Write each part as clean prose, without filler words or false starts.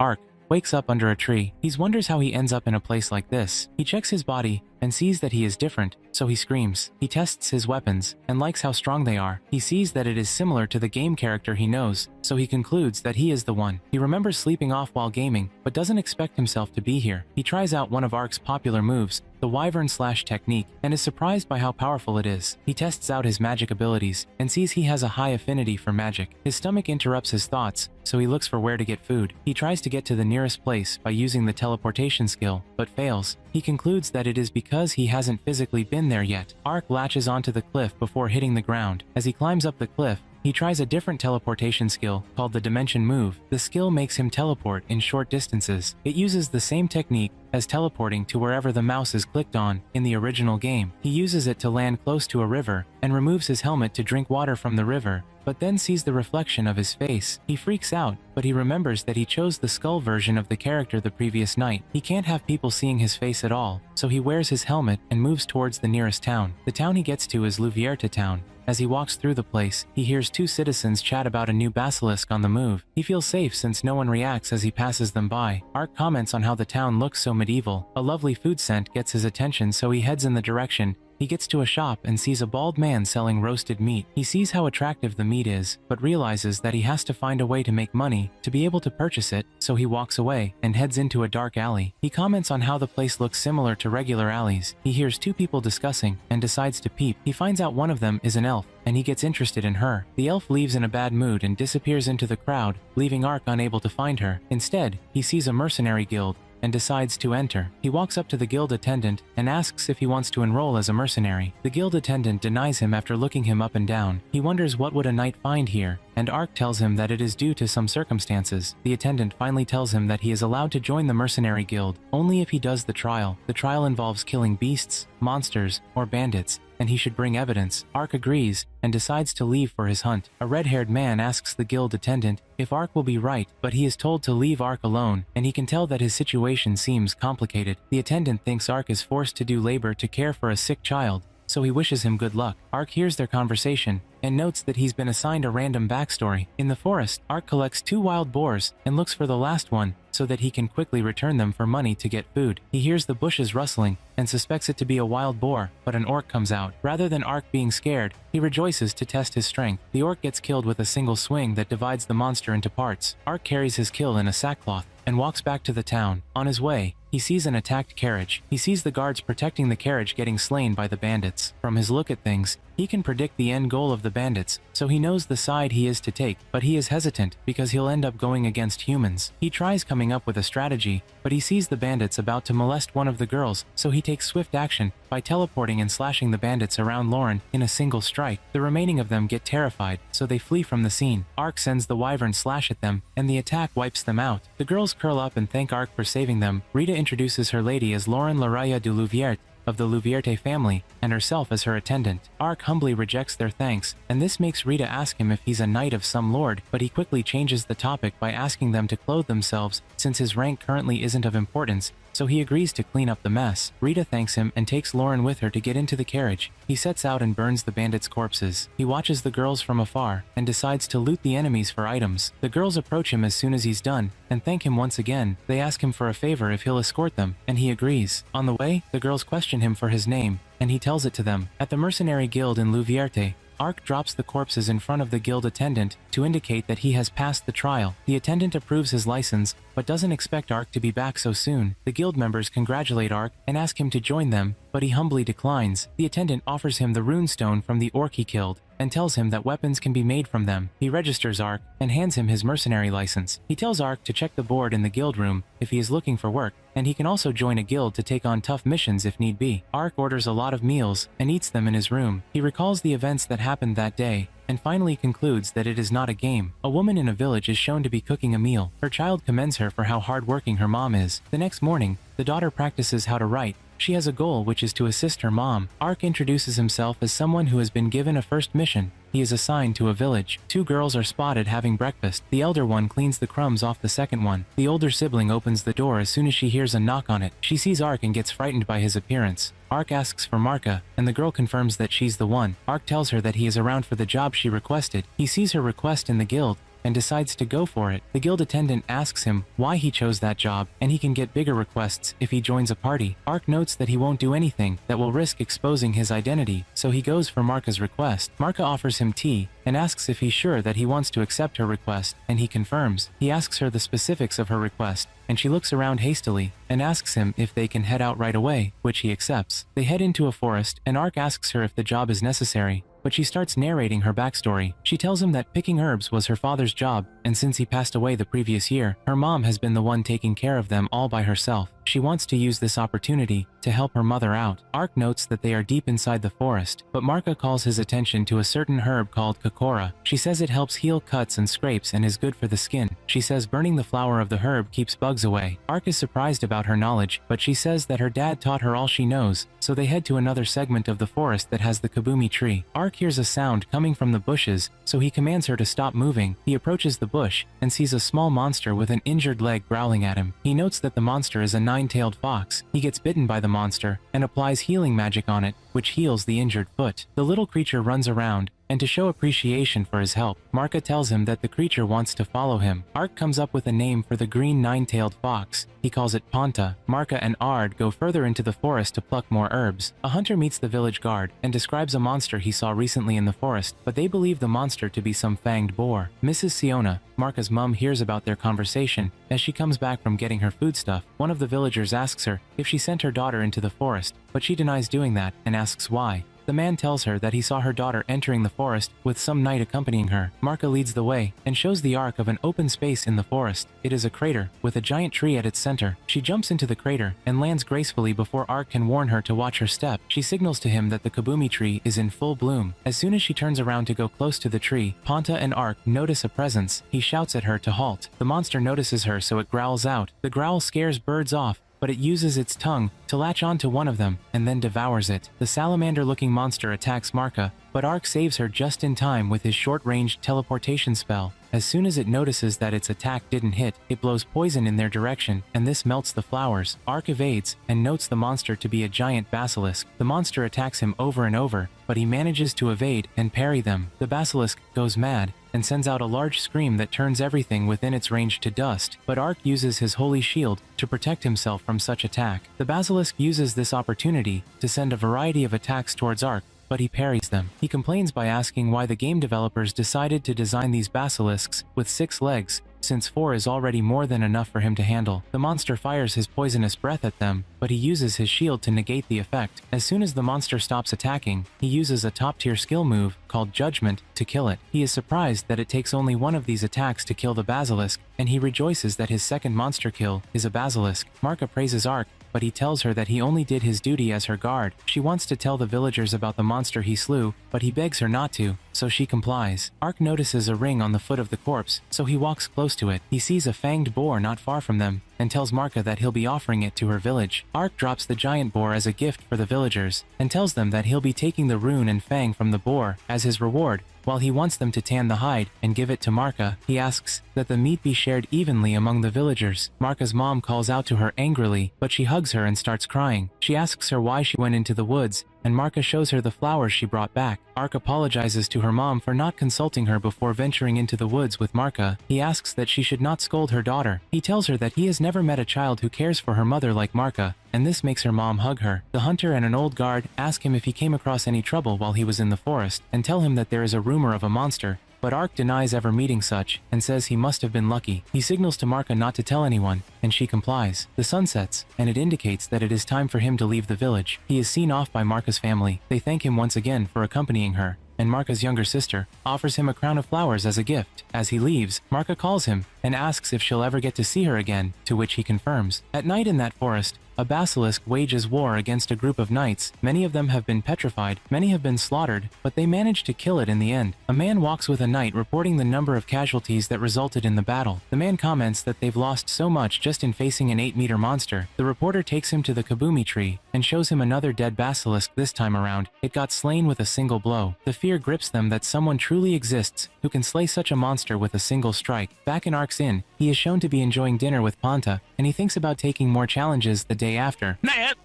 Ark wakes up under a tree. He wonders how he ends up in a place like this. He checks his body and sees that he is different, so he screams. He tests his weapons and likes how strong they are. He sees that it is similar to the game character he knows, so he concludes that he is the one. He remembers sleeping off while gaming, but doesn't expect himself to be here. He tries out one of Ark's popular moves, the Wyvern Slash technique, and is surprised by how powerful it is. He tests out his magic abilities and sees he has a high affinity for magic. His stomach interrupts his thoughts, so he looks for where to get food. He tries to get to the nearest place by using the teleportation skill, but fails. He concludes that it is because he hasn't physically been there yet. Ark latches onto the cliff before hitting the ground. As he climbs up the cliff, he tries a different teleportation skill called the Dimension Move. The skill makes him teleport in short distances. It uses the same technique as teleporting to wherever the mouse is clicked on in the original game. He uses it to land close to a river and removes his helmet to drink water from the river, but then sees the reflection of his face. He freaks out, but he remembers that he chose the skull version of the character the previous night. He can't have people seeing his face at all, so he wears his helmet and moves towards the nearest town. The town he gets to is Louvierte town. As he walks through the place, he hears two citizens chat about a new basilisk on the move. He feels safe since no one reacts as he passes them by. Ark comments on how the town looks so medieval. A lovely food scent gets his attention, so he heads in the direction. He gets to a shop and sees a bald man selling roasted meat. He sees how attractive the meat is, but realizes that he has to find a way to make money to be able to purchase it, so he walks away and heads into a dark alley. He comments on how the place looks similar to regular alleys. He hears two people discussing and decides to peep. He finds out one of them is an elf, and he gets interested in her. The elf leaves in a bad mood and disappears into the crowd, leaving Ark unable to find her. Instead, he sees a mercenary guild and decides to enter. He walks up to the guild attendant and asks if he wants to enroll as a mercenary. The guild attendant denies him after looking him up and down. He wonders what would a knight find here, and Ark tells him that it is due to some circumstances. The attendant finally tells him that he is allowed to join the mercenary guild only if he does the trial. The trial involves killing beasts, monsters, or bandits, and he should bring evidence. Ark agrees and decides to leave for his hunt. A red-haired man asks the guild attendant if Ark will be right, but he is told to leave Ark alone, and he can tell that his situation seems complicated. The attendant thinks Ark is forced to do labor to care for a sick child, so he wishes him good luck. Ark hears their conversation and notes that he's been assigned a random backstory. In the forest, Ark collects two wild boars and looks for the last one so that he can quickly return them for money to get food. He hears the bushes rustling and suspects it to be a wild boar, but an orc comes out. Rather than Ark being scared, he rejoices to test his strength. The orc gets killed with a single swing that divides the monster into parts. Ark carries his kill in a sackcloth and walks back to the town. On his way, he sees an attacked carriage. He sees the guards protecting the carriage getting slain by the bandits. From his look at things, he can predict the end goal of the bandits, so he knows the side he is to take, but he is hesitant because he'll end up going against humans. He tries coming up with a strategy, but he sees the bandits about to molest one of the girls, so he takes swift action by teleporting and slashing the bandits around Lauren in a single strike. The remaining of them get terrified, so they flee from the scene. Ark sends the Wyvern Slash at them, and the attack wipes them out. The girls curl up and thank Ark for saving them. Rita introduces her lady as Lauren Laraya de Louvierte of the Louvierte family, and herself as her attendant. Ark humbly rejects their thanks, and this makes Rita ask him if he's a knight of some lord, but he quickly changes the topic by asking them to clothe themselves since his rank currently isn't of importance, so he agrees to clean up the mess. Rita thanks him and takes Lauren with her to get into the carriage. He sets out and burns the bandits' corpses. He watches the girls from afar and decides to loot the enemies for items. The girls approach him as soon as he's done and thank him once again. They ask him for a favor if he'll escort them, and he agrees. On the way, the girls question him for his name, and he tells it to them. At the mercenary guild in Louvierte, Ark drops the corpses in front of the guild attendant to indicate that he has passed the trial. The attendant approves his license, but doesn't expect Ark to be back so soon. The guild members congratulate Ark and ask him to join them, but he humbly declines. The attendant offers him the runestone from the orc he killed, and tells him that weapons can be made from them. He registers Ark and hands him his mercenary license. He tells Ark to check the board in the guild room if he is looking for work, and he can also join a guild to take on tough missions if need be. Ark orders a lot of meals and eats them in his room. He recalls the events that happened that day and finally concludes that it is not a game. A woman in a village is shown to be cooking a meal. Her child commends her for how hardworking her mom is. The next morning, the daughter practices how to write. She has a goal, which is to assist her mom. Ark introduces himself as someone who has been given a first mission. He is assigned to a village. Two girls are spotted having breakfast. The elder one cleans the crumbs off the second one. The older sibling opens the door as soon as she hears a knock on it. She sees Ark and gets frightened by his appearance. Ark asks for Marka, and the girl confirms that she's the one. Ark tells her that he is around for the job she requested. He sees her request in the guild and decides to go for it. The guild attendant asks him why he chose that job, and he can get bigger requests if he joins a party. Ark notes that he won't do anything that will risk exposing his identity, so he goes for Marka's request. Marka offers him tea and asks if he's sure that he wants to accept her request, and he confirms. He asks her the specifics of her request, and she looks around hastily and asks him if they can head out right away, which he accepts. They head into a forest, and Ark asks her if the job is necessary, but she starts narrating her backstory. She tells him that picking herbs was her father's job, and since he passed away the previous year, her mom has been the one taking care of them all by herself. She wants to use this opportunity to help her mother out. Ark notes that they are deep inside the forest, but Marka calls his attention to a certain herb called kakora. She says it helps heal cuts and scrapes and is good for the skin. She says burning the flower of the herb keeps bugs away. Ark is surprised about her knowledge, but she says that her dad taught her all she knows, so they head to another segment of the forest that has the kabumi tree. Ark hears a sound coming from the bushes, so he commands her to stop moving. He approaches the bush and sees a small monster with an injured leg growling at him. He notes that the monster is a nine-tailed fox. He gets bitten by the monster and applies healing magic on it, which heals the injured foot. The little creature runs around, and to show appreciation for his help, Marka tells him that the creature wants to follow him. Ark comes up with a name for the green nine-tailed fox. He calls it Ponta. Marka and Ard go further into the forest to pluck more herbs. A hunter meets the village guard and describes a monster he saw recently in the forest, but they believe the monster to be some fanged boar. Mrs. Siona, Marka's mom, hears about their conversation as she comes back from getting her foodstuff. One of the villagers asks her if she sent her daughter into the forest, but she denies doing that and asks why. The man tells her that he saw her daughter entering the forest with some knight accompanying her. Marka leads the way and shows the arc of an open space in the forest. It is a crater with a giant tree at its center. She jumps into the crater and lands gracefully before Ark can warn her to watch her step. She signals to him that the kabumi tree is in full bloom. As soon as she turns around to go close to the tree, Ponta and Ark notice a presence. He shouts at her to halt. The monster notices her, so it growls out. The growl scares birds off, but it uses its tongue to latch onto one of them and then devours it. The salamander-looking monster attacks Marka, but Ark saves her just in time with his short-range teleportation spell. As soon as it notices that its attack didn't hit, it blows poison in their direction, and this melts the flowers. Ark evades and notes the monster to be a giant basilisk. The monster attacks him over and over, but he manages to evade and parry them. The basilisk goes mad and sends out a large scream that turns everything within its range to dust, but Ark uses his holy shield to protect himself from such attack. The basilisk uses this opportunity to send a variety of attacks towards Ark, but he parries them. He complains by asking why the game developers decided to design these basilisks with 6 legs, since 4 is already more than enough for him to handle. The monster fires his poisonous breath at them, but he uses his shield to negate the effect. As soon as the monster stops attacking, he uses a top-tier skill move called Judgment to kill it. He is surprised that it takes only one of these attacks to kill the basilisk, and he rejoices that his second monster kill is a basilisk. Marka praises Ark, but he tells her that he only did his duty as her guard. She wants to tell the villagers about the monster he slew, but he begs her not to, so she complies. Ark notices a ring on the foot of the corpse, so he walks close to it. He sees a fanged boar not far from them, and tells Marka that he'll be offering it to her village. Ark drops the giant boar as a gift for the villagers, and tells them that he'll be taking the rune and fang from the boar as his reward. While he wants them to tan the hide and give it to Marka, he asks that the meat be shared evenly among the villagers. Marka's mom calls out to her angrily, but she hugs her and starts crying. She asks her why she went into the woods, and Marka shows her the flowers she brought back. Ark apologizes to her mom for not consulting her before venturing into the woods with Marka. He asks that she should not scold her daughter. He tells her that he has never met a child who cares for her mother like Marka, and this makes her mom hug her. The hunter and an old guard ask him if he came across any trouble while he was in the forest, and tell him that there is a rumor of a monster, but Ark denies ever meeting such, and says he must have been lucky. He signals to Marka not to tell anyone, and she complies. The sun sets, and it indicates that it is time for him to leave the village. He is seen off by Marka's family. They thank him once again for accompanying her, and Marka's younger sister offers him a crown of flowers as a gift. As he leaves, Marka calls him and asks if she'll ever get to see her again, to which he confirms. At night in that forest, a basilisk wages war against a group of knights. Many of them have been petrified, many have been slaughtered, but they manage to kill it in the end. A man walks with a knight reporting the number of casualties that resulted in the battle. The man comments that they've lost so much just in facing an 8-meter monster. The reporter takes him to the kabumi tree and shows him another dead basilisk this time around. It got slain with a single blow. The fear grips them that someone truly exists who can slay such a monster with a single strike. Back in Ark's Inn, he is shown to be enjoying dinner with Ponta, and he thinks about taking more challenges the day after.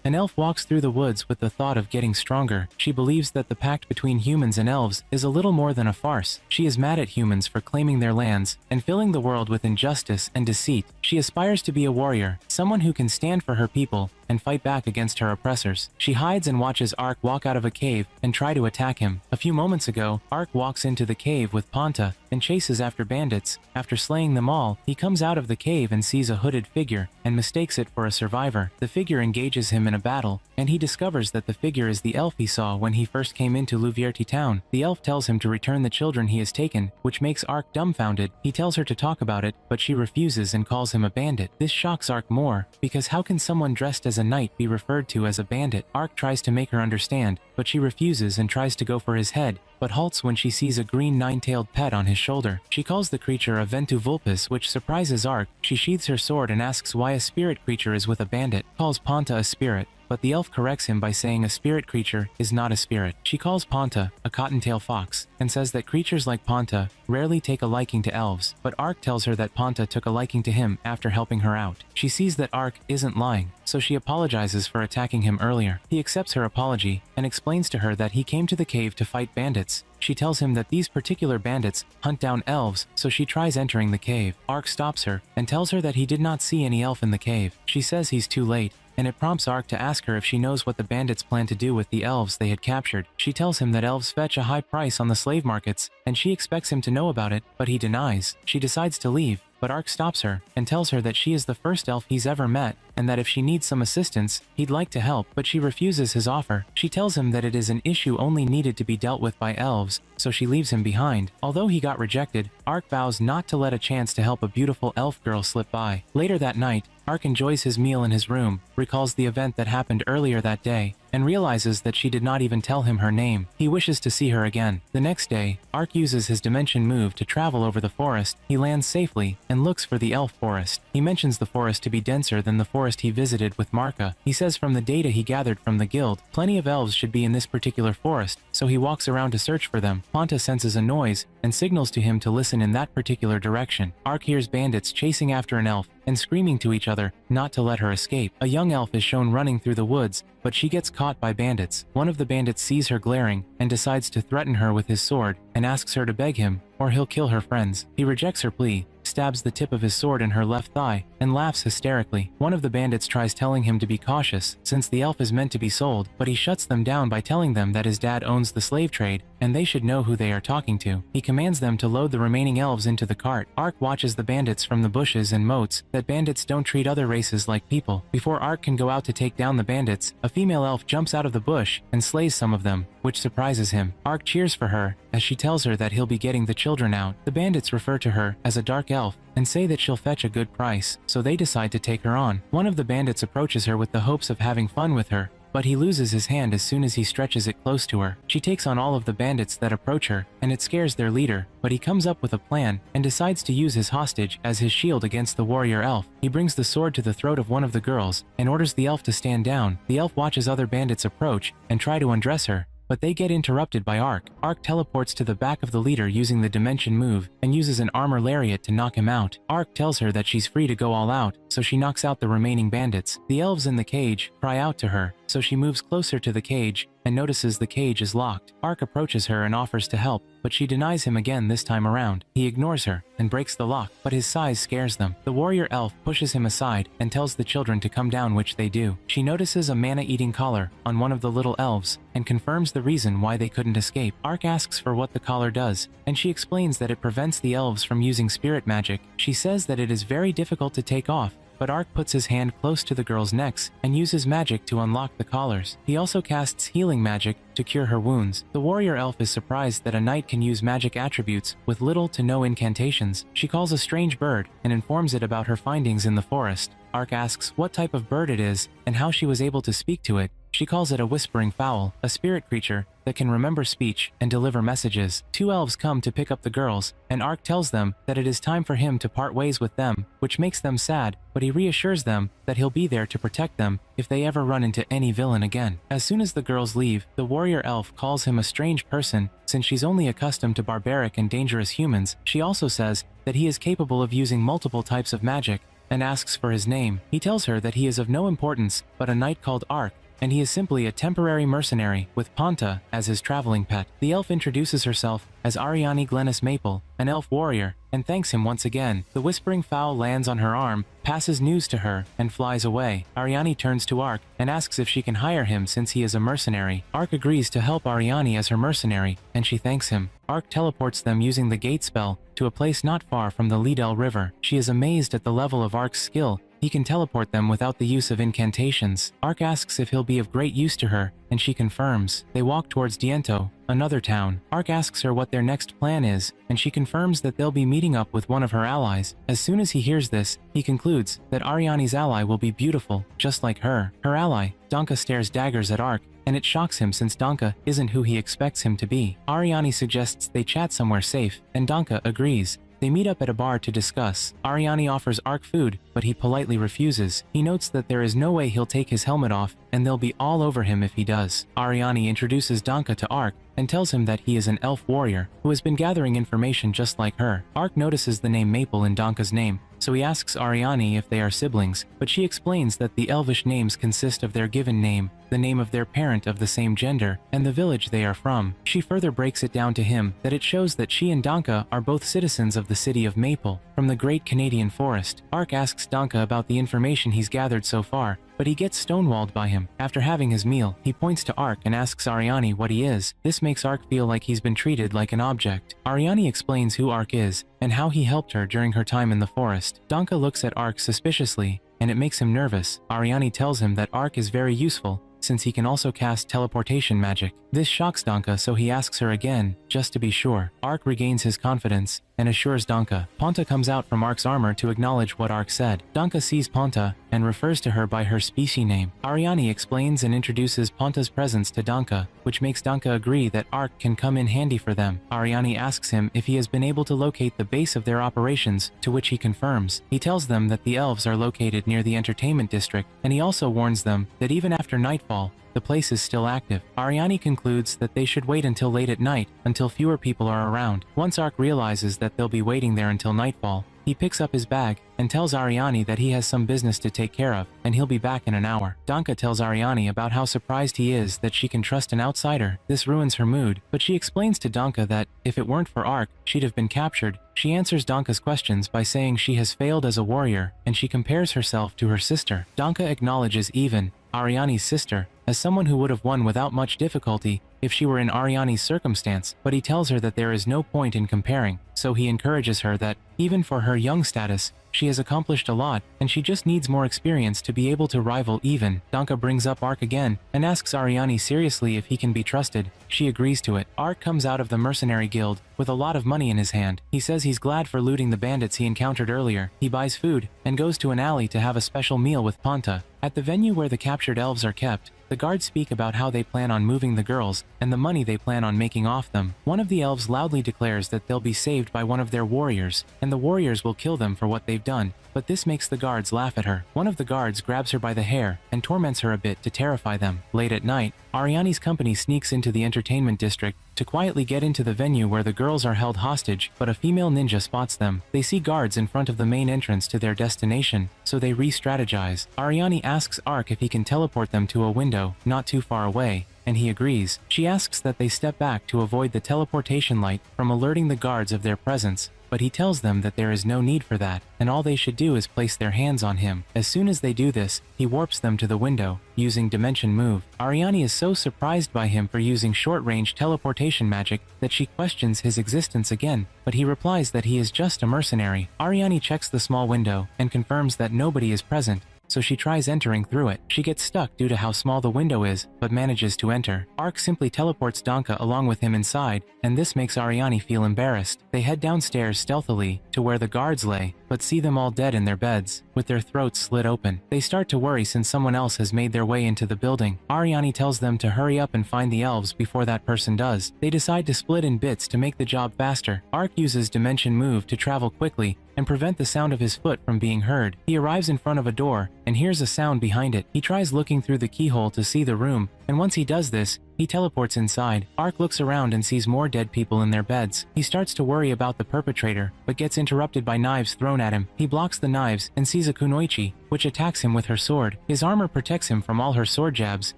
An elf walks through the woods with the thought of getting stronger. She believes that the pact between humans and elves is a little more than a farce. She is mad at humans for claiming their lands and filling the world with injustice and deceit. She aspires to be a warrior, someone who can stand for her people and fight back against her oppressors. She hides and watches Ark walk out of a cave and try to attack him. A few moments ago, Ark walks into the cave with Ponta and chases after bandits. After slaying them all, he comes out of the cave and sees a hooded figure and mistakes it for a survivor. The figure engages him in a battle, and he discovers that the figure is the elf he saw when he first came into Luvierti town. The elf tells him to return the children he has taken, which makes Ark dumbfounded. He tells her to talk about it, but she refuses and calls him a bandit. This shocks Ark more, because how can someone dressed as a knight be referred to as a bandit? Ark tries to make her understand, but she refuses and tries to go for his head, but halts when she sees a green nine-tailed pet on his shoulder. She calls the creature a Ventu Vulpes, which surprises Ark. She sheathes her sword and asks why a spirit creature is with a bandit, calls Ponta a spirit, but the elf corrects him by saying a spirit creature is not a spirit. She calls Ponta a cottontail fox and says that creatures like Ponta rarely take a liking to elves, but Ark tells her that Ponta took a liking to him after helping her out. She sees that Ark isn't lying, so she apologizes for attacking him earlier. He accepts her apology and explains to her that he came to the cave to fight bandits. She tells him that these particular bandits hunt down elves, so she tries entering the cave. Ark stops her and tells her that he did not see any elf in the cave. She says he's too late, and it prompts Ark to ask her if she knows what the bandits plan to do with the elves they had captured. She tells him that elves fetch a high price on the slave markets, and she expects him to know about it, but he denies. She decides to leave, but Ark stops her and tells her that she is the first elf he's ever met, and that if she needs some assistance, he'd like to help, but she refuses his offer. She tells him that it is an issue only needed to be dealt with by elves, so she leaves him behind. Although he got rejected, Ark vows not to let a chance to help a beautiful elf girl slip by. Later that night, Ark enjoys his meal in his room, recalls the event that happened earlier that day, and realizes that she did not even tell him her name. He wishes to see her again. The next day, Ark uses his dimension move to travel over the forest. He lands safely and looks for the elf forest. He mentions the forest to be denser than the forest he visited with Marka. He says from the data he gathered from the guild, plenty of elves should be in this particular forest, so he walks around to search for them. Ponta senses a noise and signals to him to listen in that particular direction. Ark hears bandits chasing after an elf and screaming to each other not to let her escape. A young elf is shown running through the woods, but she gets caught by bandits. One of the bandits sees her glaring and decides to threaten her with his sword and asks her to beg him or he'll kill her friends. He rejects her plea, stabs the tip of his sword in her left thigh, and laughs hysterically. One of the bandits tries telling him to be cautious, since the elf is meant to be sold, but he shuts them down by telling them that his dad owns the slave trade, and they should know who they are talking to. He commands them to load the remaining elves into the cart. Ark watches the bandits from the bushes and motes that bandits don't treat other races like people. Before Ark can go out to take down the bandits, a female elf jumps out of the bush and slays some of them, which surprises him. Ark cheers for her, as she tells her that he'll be getting the children out. The bandits refer to her as a dark elf and say that she'll fetch a good price, so they decide to take her on. One of the bandits approaches her with the hopes of having fun with her, but he loses his hand as soon as he stretches it close to her. She takes on all of the bandits that approach her, and it scares their leader, but he comes up with a plan and decides to use his hostage as his shield against the warrior elf. He brings the sword to the throat of one of the girls and orders the elf to stand down. The elf watches other bandits approach and try to undress her, but they get interrupted by Ark. Ark teleports to the back of the leader using the dimension move and uses an armor lariat to knock him out. Ark tells her that she's free to go all out, so she knocks out the remaining bandits. The elves in the cage cry out to her, so she moves closer to the cage and notices the cage is locked. Ark approaches her and offers to help, but she denies him again this time around. He ignores her and breaks the lock, but his size scares them. The warrior elf pushes him aside and tells the children to come down, which they do. She notices a mana-eating collar on one of the little elves and confirms the reason why they couldn't escape. Ark asks for what the collar does, and she explains that it prevents the elves from using spirit magic. She says that it is very difficult to take off, but Ark puts his hand close to the girls' necks and uses magic to unlock the collars. He also casts healing magic to cure her wounds. The warrior elf is surprised that a knight can use magic attributes with little to no incantations. She calls a strange bird and informs it about her findings in the forest. Ark asks what type of bird it is and how she was able to speak to it. She calls it a whispering fowl, a spirit creature that can remember speech and deliver messages. Two elves come to pick up the girls, and Ark tells them that it is time for him to part ways with them, which makes them sad, but he reassures them that he'll be there to protect them if they ever run into any villain again. As soon as the girls leave, the warrior elf calls him a strange person since she's only accustomed to barbaric and dangerous humans. She also says that he is capable of using multiple types of magic, and asks for his name. He tells her that he is of no importance, but a knight called Ark, and he is simply a temporary mercenary with Ponta as his traveling pet. The elf introduces herself as Ariani Glennis Maple, an elf warrior, and thanks him once again. The whispering fowl lands on her arm, passes news to her, and flies away. Ariani turns to Ark and asks if she can hire him since he is a mercenary. Ark agrees to help Ariani as her mercenary, and she thanks him. Ark teleports them using the gate spell to a place not far from the Lidel River. She is amazed at the level of Ark's skill. He can teleport them without the use of incantations. Ark asks if he'll be of great use to her, and she confirms. They walk towards Diento, another town. Ark asks her what their next plan is, and she confirms that they'll be meeting up with one of her allies. As soon as he hears this, he concludes that Ariani's ally will be beautiful, just like her. Her ally, Donka, stares daggers at Ark, and it shocks him since Donka isn't who he expects him to be. Ariani suggests they chat somewhere safe, and Donka agrees. They meet up at a bar to discuss. Ariani offers Ark food, but he politely refuses. He notes that there is no way he'll take his helmet off, and they'll be all over him if he does. Ariani introduces Donka to Ark, and tells him that he is an elf warrior who has been gathering information just like her. Ark notices the name Maple in Donka's name, so he asks Ariani if they are siblings, but she explains that the elvish names consist of their given name, the name of their parent of the same gender, and the village they are from. She further breaks it down to him that it shows that she and Donka are both citizens of the city of Maple, from the Great Canadian Forest. Ark asks Donka about the information he's gathered so far, but he gets stonewalled by him. After having his meal, he points to Ark and asks Ariani what he is. This makes Ark feel like he's been treated like an object. Ariani explains who Ark is, and how he helped her during her time in the forest. Donka looks at Ark suspiciously, and it makes him nervous. Ariani tells him that Ark is very useful, since he can also cast teleportation magic. This shocks Donka, so he asks her again, just to be sure. Ark regains his confidence, and assures Donka. Ponta comes out from Ark's armor to acknowledge what Ark said. Donka sees Ponta, and refers to her by her species name. Ariani explains and introduces Ponta's presence to Donka, which makes Donka agree that Ark can come in handy for them. Ariani asks him if he has been able to locate the base of their operations, to which he confirms. He tells them that the elves are located near the entertainment district, and he also warns them that even after nightfall, the place is still active. Ariani concludes that they should wait until late at night, until fewer people are around. Once Ark realizes that they'll be waiting there until nightfall, he picks up his bag and tells Ariani that he has some business to take care of, and he'll be back in an hour. Donka tells Ariani about how surprised he is that she can trust an outsider. This ruins her mood, but she explains to Donka that if it weren't for Ark, she'd have been captured. She answers Donka's questions by saying she has failed as a warrior, and she compares herself to her sister. Donka acknowledges Even, Ariani's sister, as someone who would have won without much difficulty if she were in Ariani's circumstance, but he tells her that there is no point in comparing, so he encourages her that, even for her young status, she has accomplished a lot, and she just needs more experience to be able to rival Even. Donka brings up Ark again, and asks Ariani seriously if he can be trusted. She agrees to it. Ark comes out of the mercenary guild with a lot of money in his hand. He says he's glad for looting the bandits he encountered earlier. He buys food, and goes to an alley to have a special meal with Ponta. At the venue where the captured elves are kept, the guards speak about how they plan on moving the girls, and the money they plan on making off them. One of the elves loudly declares that they'll be saved by one of their warriors, and the warriors will kill them for what they've done, but this makes the guards laugh at her. One of the guards grabs her by the hair, and torments her a bit to terrify them. Late at night, Ariani's company sneaks into the entertainment district to quietly get into the venue where the girls are held hostage, but a female ninja spots them. They see guards in front of the main entrance to their destination, so they re-strategize. Ariani asks Ark if he can teleport them to a window not too far away, and he agrees. She asks that they step back to avoid the teleportation light from alerting the guards of their presence, but he tells them that there is no need for that, and all they should do is place their hands on him. As soon as they do this, he warps them to the window, using Dimension Move. Ariani is so surprised by him for using short-range teleportation magic that she questions his existence again, but he replies that he is just a mercenary. Ariani checks the small window, and confirms that nobody is present, so she tries entering through it. She gets stuck due to how small the window is, but manages to enter. Ark simply teleports Donka along with him inside, and this makes Ariani feel embarrassed. They head downstairs stealthily to where the guards lay, but see them all dead in their beds, with their throats slit open. They start to worry since someone else has made their way into the building. Ariani tells them to hurry up and find the elves before that person does. They decide to split in bits to make the job faster. Ark uses Dimension Move to travel quickly and prevent the sound of his foot from being heard. He arrives in front of a door and hears a sound behind it. He tries looking through the keyhole to see the room, and once he does this, He teleports inside. Ark looks around and sees more dead people in their beds. He starts to worry about the perpetrator, but gets interrupted by knives thrown at him. He blocks the knives and sees a kunoichi, which attacks him with her sword. His armor protects him from all her sword jabs,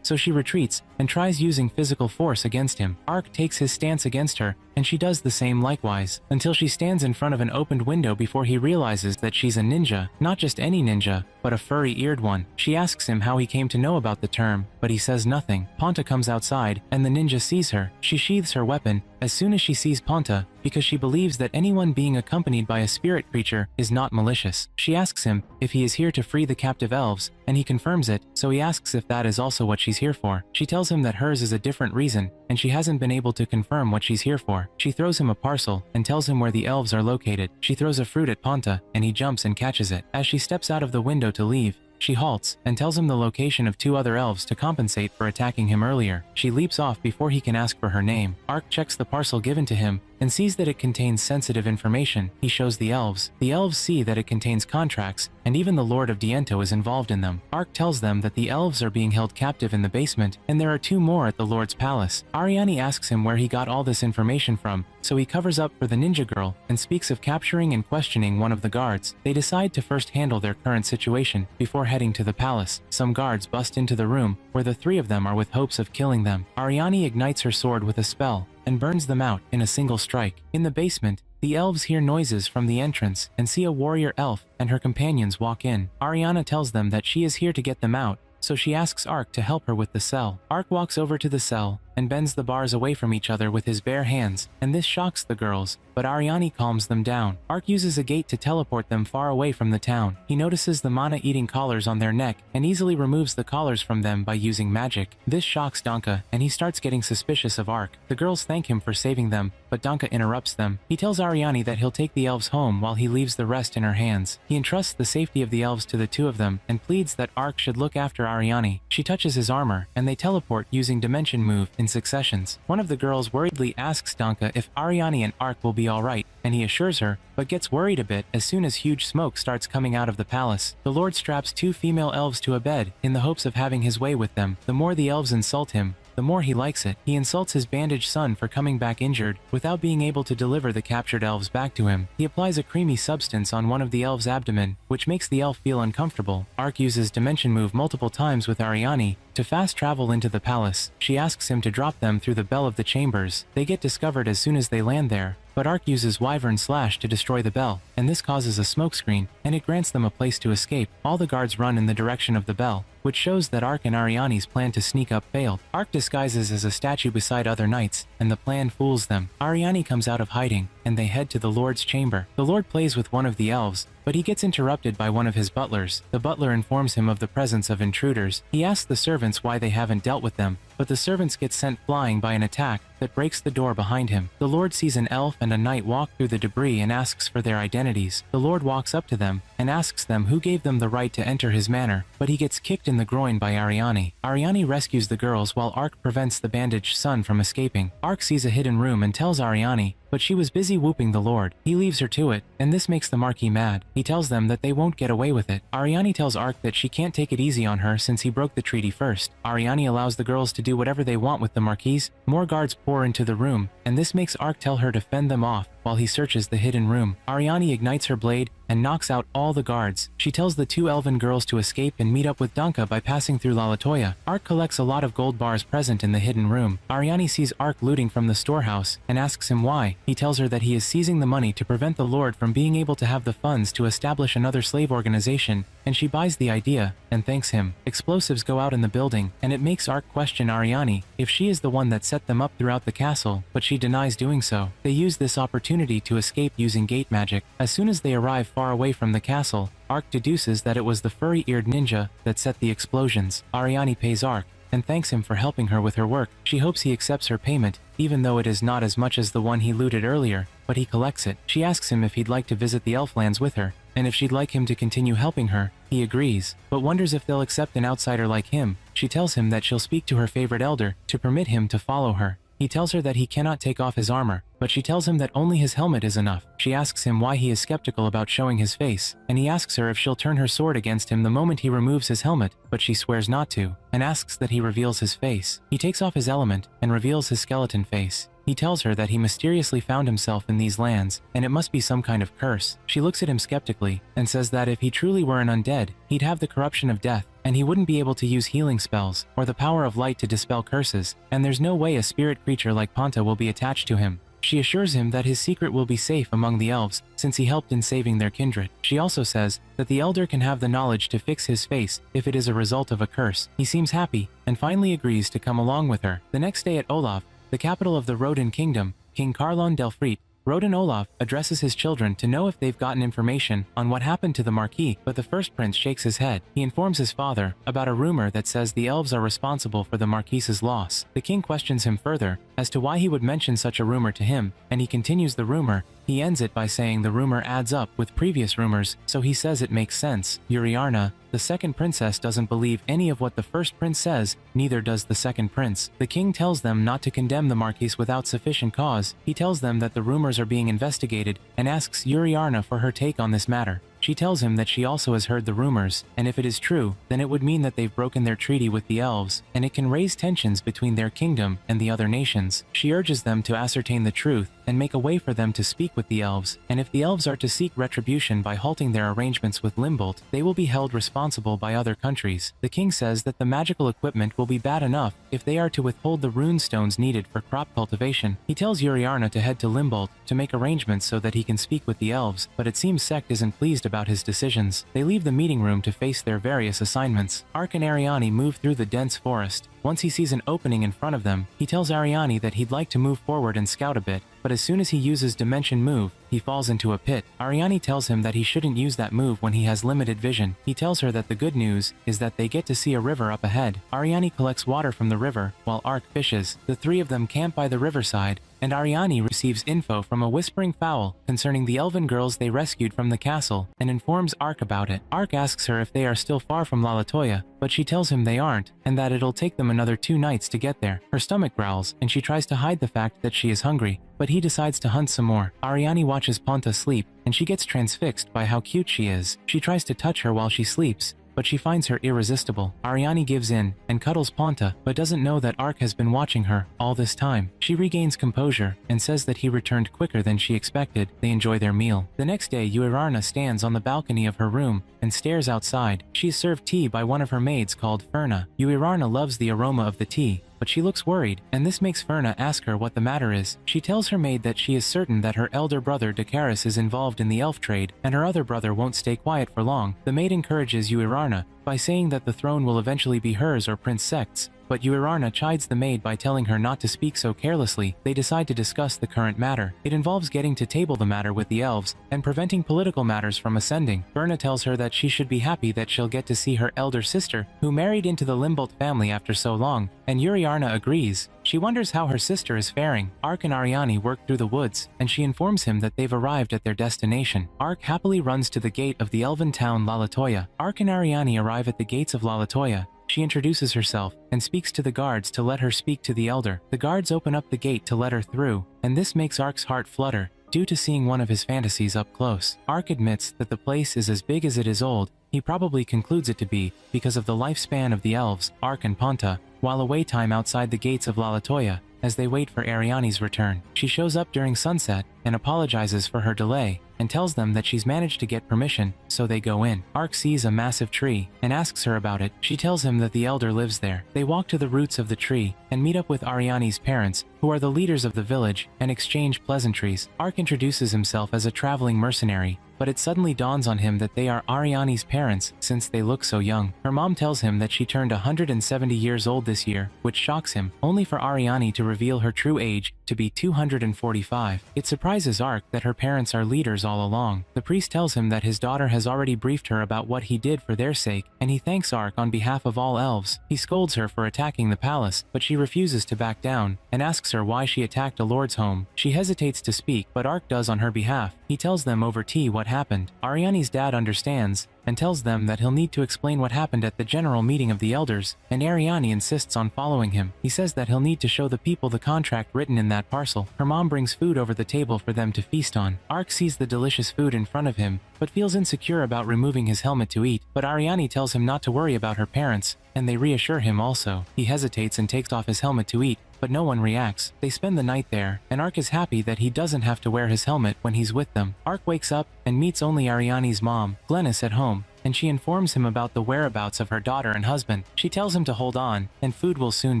so she retreats and tries using physical force against him. Ark takes his stance against her, and she does the same likewise, until she stands in front of an opened window before he realizes that she's a ninja, not just any ninja, but a furry-eared one. She asks him how he came to know about the term, but he says nothing. Ponta comes outside, and the ninja sees her. She sheathes her weapon as soon as she sees Ponta, because she believes that anyone being accompanied by a spirit creature is not malicious. She asks him if he is here to free the captive elves, and he confirms it, so he asks if that is also what she's here for. She tells him that hers is a different reason, and she hasn't been able to confirm what she's here for. She throws him a parcel and tells him where the elves are located. She throws a fruit at Ponta, and he jumps and catches it. As she steps out of the window to leave, she halts and tells him the location of 2 other elves to compensate for attacking him earlier. She leaps off before he can ask for her name. Ark checks the parcel given to him and sees that it contains sensitive information. He shows the elves. The elves see that it contains contracts, and even the Lord of Diento is involved in them. Ark tells them that the elves are being held captive in the basement, and there are 2 more at the Lord's palace. Ariani asks him where he got all this information from, so he covers up for the ninja girl and speaks of capturing and questioning one of the guards. They decide to first handle their current situation before heading to the palace. Some guards bust into the room where the 3 of them are with hopes of killing them. Ariani ignites her sword with a spell and burns them out in a single strike. In the basement, the elves hear noises from the entrance and see a warrior elf and her companions walk in. Ariana tells them that she is here to get them out, so she asks Ark to help her with the cell. Ark walks over to the cell and bends the bars away from each other with his bare hands, and this shocks the girls, but Ariani calms them down. Ark uses a gate to teleport them far away from the town. He notices the mana-eating collars on their neck and easily removes the collars from them by using magic. This shocks Danka, and he starts getting suspicious of Ark. The girls thank him for saving them, but Danka interrupts them. He tells Ariani that he'll take the elves home while he leaves the rest in her hands. He entrusts the safety of the elves to the 2 of them and pleads that Ark should look after Ariani. She touches his armor, and they teleport using Dimension Move in successions. One of the girls worriedly asks Danka if Ariani and Ark will be alright, and he assures her, but gets worried a bit as soon as huge smoke starts coming out of the palace. The Lord straps 2 female elves to a bed in the hopes of having his way with them. The more the elves insult him, the more he likes it. He insults his bandaged son for coming back injured without being able to deliver the captured elves back to him. He applies a creamy substance on one of the elves' abdomen, which makes the elf feel uncomfortable. Ark uses Dimension Move multiple times with Ariani to fast travel into the palace. She asks him to drop them through the bell of the chambers. They get discovered as soon as they land there, but Ark uses Wyvern Slash to destroy the bell, and this causes a smokescreen, and it grants them a place to escape. All the guards run in the direction of the bell, which shows that Ark and Ariani's plan to sneak up failed. Ark disguises as a statue beside other knights, and the plan fools them. Ariani comes out of hiding, and they head to the Lord's chamber. The Lord plays with one of the elves, but he gets interrupted by one of his butlers. The butler informs him of the presence of intruders. He asks the servants why they haven't dealt with them, but the servants get sent flying by an attack that breaks the door behind him. The Lord sees an elf and a knight walk through the debris and asks for their identities. The Lord walks up to them and asks them who gave them the right to enter his manor, but he gets kicked in the groin by Ariani. Ariani rescues the girls while Ark prevents the bandaged son from escaping. Ark sees a hidden room and tells Ariani, but she was busy whooping the Lord. He leaves her to it, and this makes the Marquis mad. He tells them that they won't get away with it. Ariani tells Ark that she can't take it easy on her since he broke the treaty first. Ariani allows the girls to do whatever they want with the Marquis. More guards pour into the room, and this makes Ark tell her to fend them off while he searches the hidden room. Ariani ignites her blade and knocks out all the guards. She tells the 2 elven girls to escape and meet up with Danka by passing through Lalatoya. Ark collects a lot of gold bars present in the hidden room. Ariani sees Ark looting from the storehouse and asks him why. He tells her that he is seizing the money to prevent the Lord from being able to have the funds to establish another slave organization, and she buys the idea and thanks him. Explosives go out in the building, and it makes Ark question Ariani if she is the one that set them up throughout the castle, but she denies doing so. They use this opportunity to escape using gate magic. As soon as they arrive far away from the castle, Ark deduces that it was the furry-eared ninja that set the explosions. Ariani pays Ark and thanks him for helping her with her work. She hopes he accepts her payment, even though it is not as much as the one he looted earlier, but he collects it. She asks him if he'd like to visit the Elflands with her, and if she'd like him to continue helping her. He agrees, but wonders if they'll accept an outsider like him. She tells him that she'll speak to her favorite elder to permit him to follow her. He tells her that he cannot take off his armor, but she tells him that only his helmet is enough. She asks him why he is skeptical about showing his face, and he asks her if she'll turn her sword against him the moment he removes his helmet, but she swears not to, and asks that he reveals his face. He takes off his element and reveals his skeleton face. He tells her that he mysteriously found himself in these lands, and it must be some kind of curse. She looks at him skeptically, and says that if he truly were an undead, he'd have the corruption of death, and he wouldn't be able to use healing spells, or the power of light to dispel curses, and there's no way a spirit creature like Ponta will be attached to him. She assures him that his secret will be safe among the elves, since he helped in saving their kindred. She also says that the elder can have the knowledge to fix his face if it is a result of a curse. He seems happy, and finally agrees to come along with her. The next day at Olaf, the capital of the Rodan kingdom, King Carlon Delfrit, Rodan Olaf addresses his children to know if they've gotten information on what happened to the Marquis, but the first prince shakes his head. He informs his father about a rumor that says the elves are responsible for the Marquis's loss. The king questions him further as to why he would mention such a rumor to him, and he continues the rumor. He ends it by saying the rumor adds up with previous rumors, so he says it makes sense. Uriarna, the second princess, doesn't believe any of what the first prince says, neither does the second prince. The king tells them not to condemn the Marquis without sufficient cause. He tells them that the rumors are being investigated and asks Uriarna for her take on this matter. She tells him that she also has heard the rumors, and if it is true, then it would mean that they've broken their treaty with the elves, and it can raise tensions between their kingdom and the other nations. She urges them to ascertain the truth and make a way for them to speak with the elves, and if the elves are to seek retribution by halting their arrangements with Limbolt, they will be held responsible by other countries. The king says that the magical equipment will be bad enough if they are to withhold the rune stones needed for crop cultivation. He tells Uriarna to head to Limbolt to make arrangements so that he can speak with the elves, but it seems Sect isn't pleased about his decisions. They leave the meeting room to face their various assignments. Ark and Ariani move through the dense forest. Once he sees an opening in front of them, he tells Ariani that he'd like to move forward and scout a bit, but as soon as he uses Dimension Move, he falls into a pit. Ariani tells him that he shouldn't use that move when he has limited vision. He tells her that the good news is that they get to see a river up ahead. Ariani collects water from the river, while Ark fishes. The three of them camp by the riverside, and Ariani receives info from a whispering fowl concerning the elven girls they rescued from the castle, and informs Ark about it. Ark asks her if they are still far from Lalatoya, but she tells him they aren't, and that it'll take them another 2 nights to get there. Her stomach growls, and she tries to hide the fact that she is hungry, but he decides to hunt some more. Ariani watches Ponta sleep, and she gets transfixed by how cute she is. She tries to touch her while she sleeps, but she finds her irresistible. Ariani gives in and cuddles Ponta, but doesn't know that Ark has been watching her all this time. She regains composure and says that he returned quicker than she expected. They enjoy their meal. The next day, Uriarna stands on the balcony of her room and stares outside. She is served tea by one of her maids called Ferna. Uriarna loves the aroma of the tea, but she looks worried, and this makes Ferna ask her what the matter is. She tells her maid that she is certain that her elder brother Dakaris is involved in the elf trade, and her other brother won't stay quiet for long. The maid encourages Uriarna by saying that the throne will eventually be hers or Prince Sect's, but Uriarna chides the maid by telling her not to speak so carelessly. They decide to discuss the current matter. It involves getting to table the matter with the elves and preventing political matters from ascending. Ferna tells her that she should be happy that she'll get to see her elder sister, who married into the Limbolt family after so long, and Uriarna agrees. She wonders how her sister is faring. Ark and Ariani work through the woods, and she informs him that they've arrived at their destination. Ark happily runs to the gate of the elven town Lalatoya. Ark and Ariani arrive at the gates of Lalatoya. She introduces herself and speaks to the guards to let her speak to the elder. The guards open up the gate to let her through, and this makes Ark's heart flutter due to seeing one of his fantasies up close. Ark admits that the place is as big as it is old. He probably concludes it to be because of the lifespan of the elves, Ark and Ponta, while away time outside the gates of Lalatoya as they wait for Ariani's return. She shows up during sunset and apologizes for her delay and tells them that she's managed to get permission, so they go in. Ark sees a massive tree and asks her about it. She tells him that the elder lives there. They walk to the roots of the tree and meet up with Ariani's parents, who are the leaders of the village, and exchange pleasantries. Ark introduces himself as a traveling mercenary, but it suddenly dawns on him that they are Ariani's parents since they look so young. Her mom tells him that she turned 170 years old this year, which shocks him, only for Ariani to reveal her true age to be 245. It surprises Ark that her parents are leaders all along. The priest tells him that his daughter has already briefed her about what he did for their sake, and he thanks Ark on behalf of all elves. He scolds her for attacking the palace, but she refuses to back down and asks her why she attacked a lord's home. She hesitates to speak, but Ark does on her behalf. He tells them over tea what happened. Ariane's dad understands and tells them that he'll need to explain what happened at the general meeting of the elders, and Ariane insists on following him. He says that he'll need to show the people the contract written in that parcel. Her mom brings food over the table for them to feast on. Ark sees the delicious food in front of him, but feels insecure about removing his helmet to eat, but Ariane tells him not to worry about her parents, and they reassure him also. He hesitates and takes off his helmet to eat, but no one reacts. They spend the night there, and Ark is happy that he doesn't have to wear his helmet when he's with them. Ark wakes up and meets only Ariane's mom, Glennis, at home, and she informs him about the whereabouts of her daughter and husband. She tells him to hold on, and food will soon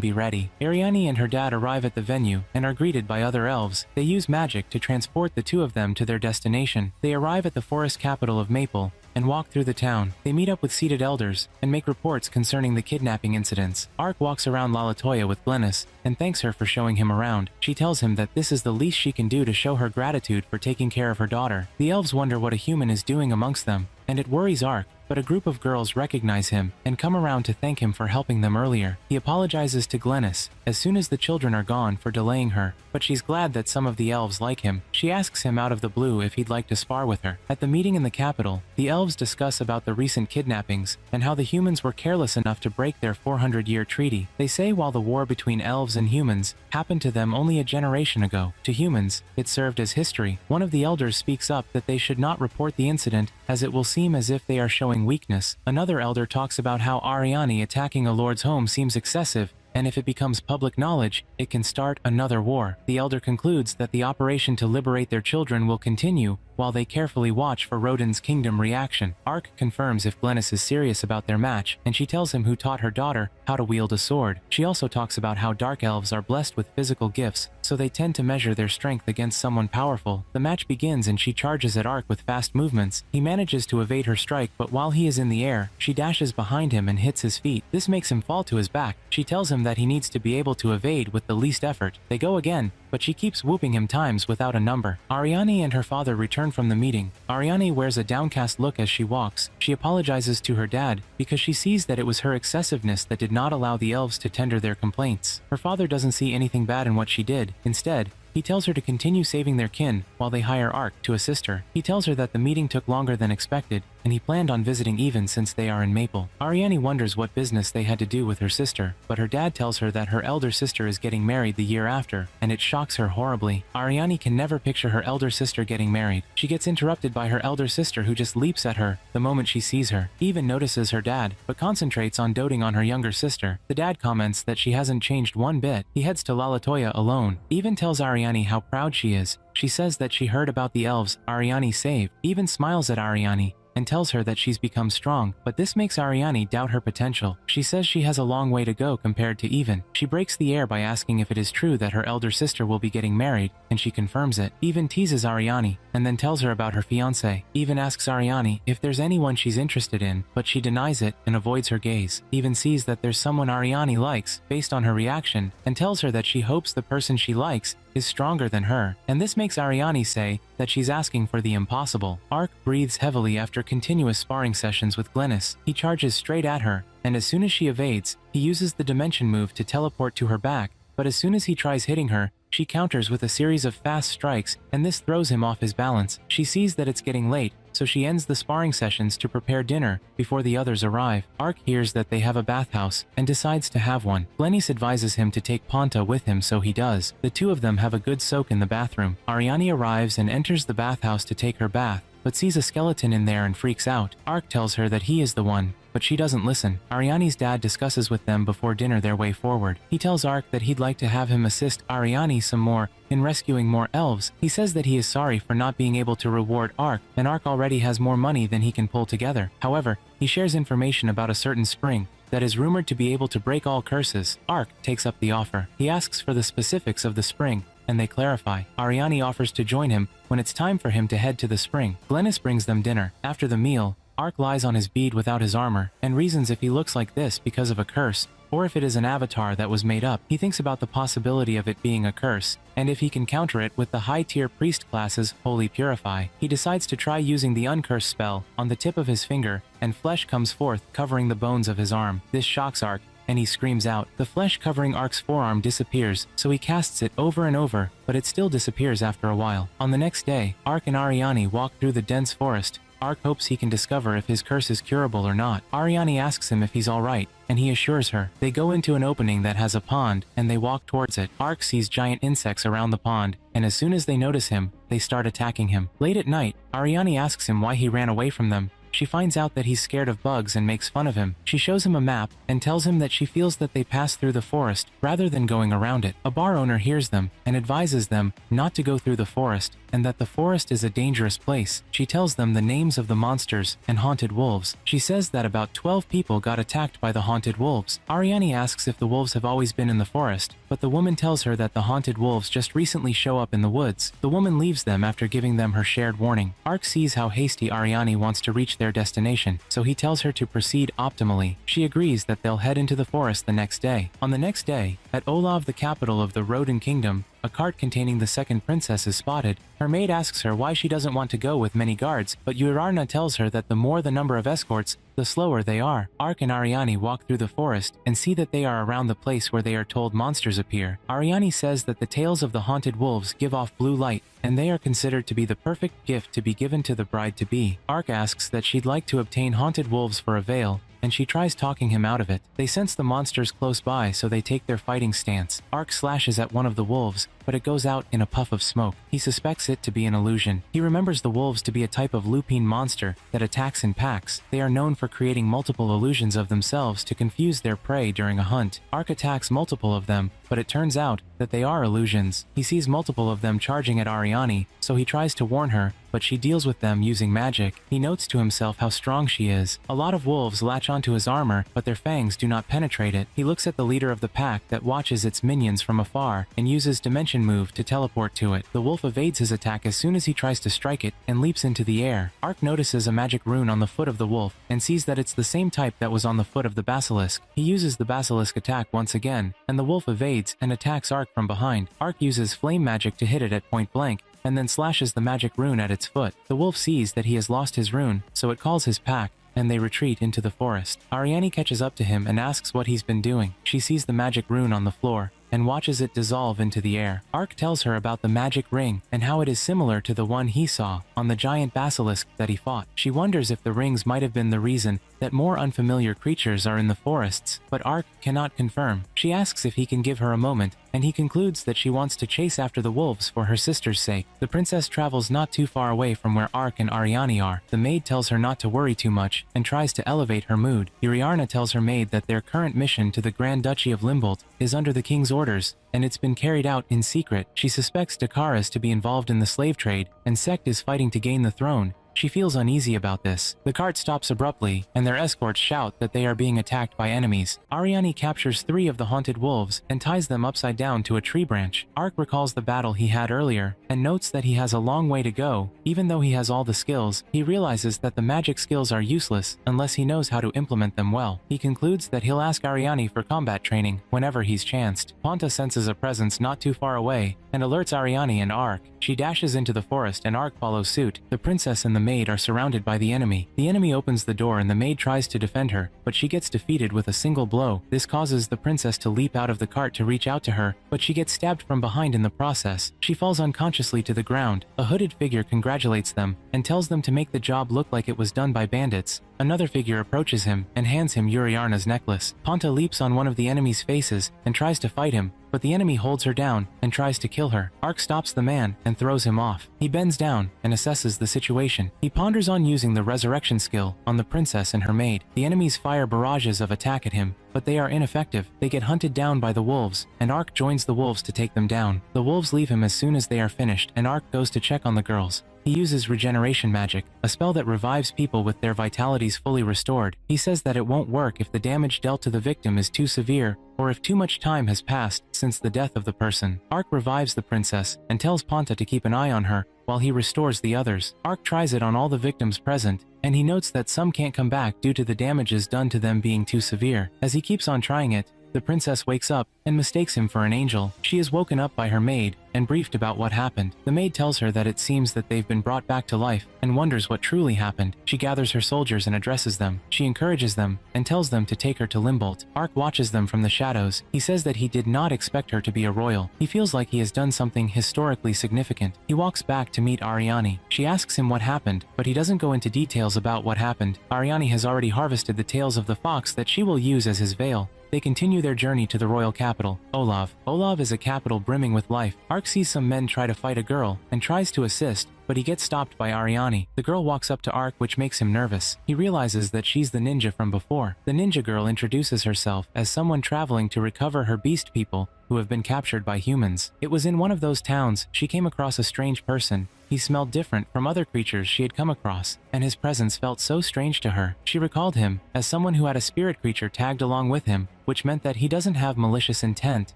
be ready. Ariane and her dad arrive at the venue and are greeted by other elves. They use magic to transport the two of them to their destination. They arrive at the forest capital of Maple and walk through the town. They meet up with seated elders and make reports concerning the kidnapping incidents. Ark walks around Lalatoya with Glennis and thanks her for showing him around. She tells him that this is the least she can do to show her gratitude for taking care of her daughter. The elves wonder what a human is doing amongst them, and it worries Ark, but a group of girls recognize him and come around to thank him for helping them earlier. He apologizes to Glennis as soon as the children are gone for delaying her, but she's glad that some of the elves like him. She asks him out of the blue if he'd like to spar with her. At the meeting in the capital, the elves discuss about the recent kidnappings and how the humans were careless enough to break their 400-year treaty. They say while the war between elves and humans happened to them only a generation ago, to humans, it served as history. One of the elders speaks up that they should not report the incident as it will seem as if they are showing weakness. Another elder talks about how Ariane attacking a lord's home seems excessive, and if it becomes public knowledge, it can start another war. The elder concludes that the operation to liberate their children will continue while they carefully watch for Rodin's kingdom reaction. Ark confirms if Glennis is serious about their match, and she tells him who taught her daughter how to wield a sword. She also talks about how dark elves are blessed with physical gifts, so they tend to measure their strength against someone powerful. The match begins and she charges at Ark with fast movements. He manages to evade her strike, but while he is in the air, she dashes behind him and hits his feet. This makes him fall to his back. She tells him that he needs to be able to evade with the least effort. They go again, but she keeps whooping him times without a number. Ariane and her father return from the meeting. Ariane wears a downcast look as she walks. She apologizes to her dad because she sees that it was her excessiveness that did not allow the elves to tender their complaints. Her father doesn't see anything bad in what she did. Instead, he tells her to continue saving their kin while they hire Ark to assist her. He tells her that the meeting took longer than expected, and he planned on visiting even since they are in Maple. Ariane wonders what business they had to do with her sister, but her dad tells her that her elder sister is getting married the year after, and it shocks her horribly. Ariane can never picture her elder sister getting married. She gets interrupted by her elder sister who just leaps at her the moment she sees her. Even notices her dad, but concentrates on doting on her younger sister. The dad comments that she hasn't changed one bit. He heads to Lalatoya alone. Even tells Ariane how proud she is. She says that she heard about the elves Ariane saved. Even smiles at Ariane and tells her that she's become strong, but this makes Ariane doubt her potential. She says she has a long way to go compared to Even. She breaks the air by asking if it is true that her elder sister will be getting married, and she confirms it. Even teases Ariane, and then tells her about her fiancé. Even asks Ariane if there's anyone she's interested in, but she denies it and avoids her gaze. Even sees that there's someone Ariane likes, based on her reaction, and tells her that she hopes the person she likes is stronger than her, and this makes Ariane say that she's asking for the impossible. Ark breathes heavily after continuous sparring sessions with Glennis. He charges straight at her, and as soon as she evades, he uses the dimension move to teleport to her back, but as soon as he tries hitting her, she counters with a series of fast strikes, and this throws him off his balance. She sees that it's getting late, so she ends the sparring sessions to prepare dinner before the others arrive. Ark hears that they have a bathhouse and decides to have one. Glennis advises him to take Ponta with him, so he does. The two of them have a good soak in the bathroom. Ariane arrives and enters the bathhouse to take her bath, but sees a skeleton in there and freaks out. Ark tells her that he is the one, but she doesn't listen. Ariane's dad discusses with them before dinner their way forward. He tells Ark that he'd like to have him assist Ariane some more in rescuing more elves. He says that he is sorry for not being able to reward Ark, and Ark already has more money than he can pull together. However, he shares information about a certain spring that is rumored to be able to break all curses. Ark takes up the offer. He asks for the specifics of the spring, and they clarify. Ariane offers to join him when it's time for him to head to the spring. Glennis brings them dinner. After the meal, Ark lies on his bead without his armor, and reasons if he looks like this because of a curse, or if it is an avatar that was made up. He thinks about the possibility of it being a curse, and if he can counter it with the high-tier priest class's Holy Purify. He decides to try using the Uncurse spell on the tip of his finger, and flesh comes forth covering the bones of his arm. This shocks Ark, and he screams out. The flesh covering Ark's forearm disappears, so he casts it over and over, but it still disappears after a while. On the next day, Ark and Ariani walk through the dense forest. Ark hopes he can discover if his curse is curable or not. Ariani asks him if he's alright, and he assures her. They go into an opening that has a pond, and they walk towards it. Ark sees giant insects around the pond, and as soon as they notice him, they start attacking him. Late at night, Ariani asks him why he ran away from them. She finds out that he's scared of bugs and makes fun of him. She shows him a map and tells him that she feels that they pass through the forest rather than going around it. A bar owner hears them and advises them not to go through the forest and that the forest is a dangerous place. She tells them the names of the monsters and haunted wolves. She says that about 12 people got attacked by the haunted wolves. Ariani asks if the wolves have always been in the forest, but the woman tells her that the haunted wolves just recently show up in the woods. The woman leaves them after giving them her shared warning. Ark sees how hasty Ariani wants to reach their destination, so he tells her to proceed optimally. She agrees that they'll head into the forest the next day. On the next day, at Olav, the capital of the Rodin Kingdom, a cart containing the second princess is spotted. Her maid asks her why she doesn't want to go with many guards, but Urarna tells her that the more the number of escorts, the slower they are. Ark and Ariani walk through the forest and see that they are around the place where they are told monsters appear. Ariani says that the tails of the haunted wolves give off blue light, and they are considered to be the perfect gift to be given to the bride-to-be. Ark asks that she'd like to obtain haunted wolves for a veil, and she tries talking him out of it. They sense the monsters close by, so they take their fighting stance. Ark slashes at one of the wolves, but it goes out in a puff of smoke. He suspects it to be an illusion. He remembers the wolves to be a type of lupine monster that attacks in packs. They are known for creating multiple illusions of themselves to confuse their prey during a hunt. Ark attacks multiple of them, but it turns out that they are illusions. He sees multiple of them charging at Ariani, so he tries to warn her, but she deals with them using magic. He notes to himself how strong she is. A lot of wolves latch onto his armor, but their fangs do not penetrate it. He looks at the leader of the pack that watches its minions from afar and uses Dimension Move to teleport to it. The wolf evades his attack as soon as he tries to strike it and leaps into the air. Ark notices a magic rune on the foot of the wolf and sees that it's the same type that was on the foot of the basilisk. He uses the basilisk attack once again, and the wolf evades and attacks Ark from behind. Ark uses flame magic to hit it at point blank, and then slashes the magic rune at its foot. The wolf sees that he has lost his rune, so it calls his pack, and they retreat into the forest. Ariani catches up to him and asks what he's been doing. She sees the magic rune on the floor and watches it dissolve into the air. Ark tells her about the magic ring and how it is similar to the one he saw on the giant basilisk that he fought. She wonders if the rings might have been the reason that more unfamiliar creatures are in the forests, but Ark cannot confirm. She asks if he can give her a moment, and he concludes that she wants to chase after the wolves for her sister's sake. The princess travels not too far away from where Ark and Ariani are. The maid tells her not to worry too much and tries to elevate her mood. Uriarna tells her maid that their current mission to the Grand Duchy of Limbold is under the king's orders, and it's been carried out in secret. She suspects Dakaris to be involved in the slave trade, and Sekt is fighting to gain the throne. She feels uneasy about this. The cart stops abruptly, and their escorts shout that they are being attacked by enemies. Ariani captures 3 of the haunted wolves and ties them upside down to a tree branch. Ark recalls the battle he had earlier and notes that he has a long way to go. Even though he has all the skills, he realizes that the magic skills are useless unless he knows how to implement them well. He concludes that he'll ask Ariani for combat training whenever he's chanced. Ponta senses a presence not too far away and alerts Ariani and Ark. She dashes into the forest and Ark follows suit. The princess and the maid are surrounded by the enemy. The enemy opens the door and the maid tries to defend her, but she gets defeated with a single blow. This causes the princess to leap out of the cart to reach out to her, but she gets stabbed from behind in the process. She falls unconsciously to the ground. A hooded figure congratulates them and tells them to make the job look like it was done by bandits. Another figure approaches him and hands him Uriarna's necklace. Ponta leaps on one of the enemy's faces and tries to fight him, but the enemy holds her down and tries to kill her. Ark stops the man and throws him off. He bends down and assesses the situation. He ponders on using the resurrection skill on the princess and her maid. The enemies fire barrages of attack at him, but they are ineffective. They get hunted down by the wolves, and Ark joins the wolves to take them down. The wolves leave him as soon as they are finished, and Ark goes to check on the girls. He uses regeneration magic, a spell that revives people with their vitalities fully restored. He says that it won't work if the damage dealt to the victim is too severe or if too much time has passed since the death of the person. Ark revives the princess and tells Ponta to keep an eye on her while he restores the others. Ark tries it on all the victims present, and he notes that some can't come back due to the damages done to them being too severe. As he keeps on trying it, the princess wakes up and mistakes him for an angel. She is woken up by her maid, and briefed about what happened. The maid tells her that it seems that they've been brought back to life and wonders what truly happened. She gathers her soldiers and addresses them. She encourages them and tells them to take her to Limbolt. Ark watches them from the shadows. He says that he did not expect her to be a royal. He feels like he has done something historically significant. He walks back to meet Ariani. She asks him what happened, but he doesn't go into details about what happened. Ariani has already harvested the tails of the fox that she will use as his veil. They continue their journey to the royal capital, Olav. Olav is a capital brimming with life. Ark sees some men try to fight a girl and tries to assist, but he gets stopped by Ariani. The girl walks up to Ark, which makes him nervous. He realizes that she's the ninja from before. The ninja girl introduces herself as someone traveling to recover her beast people who have been captured by humans. It was in one of those towns she came across a strange person. He smelled different from other creatures she had come across, and his presence felt so strange to her. She recalled him as someone who had a spirit creature tagged along with him, which meant that he doesn't have malicious intent.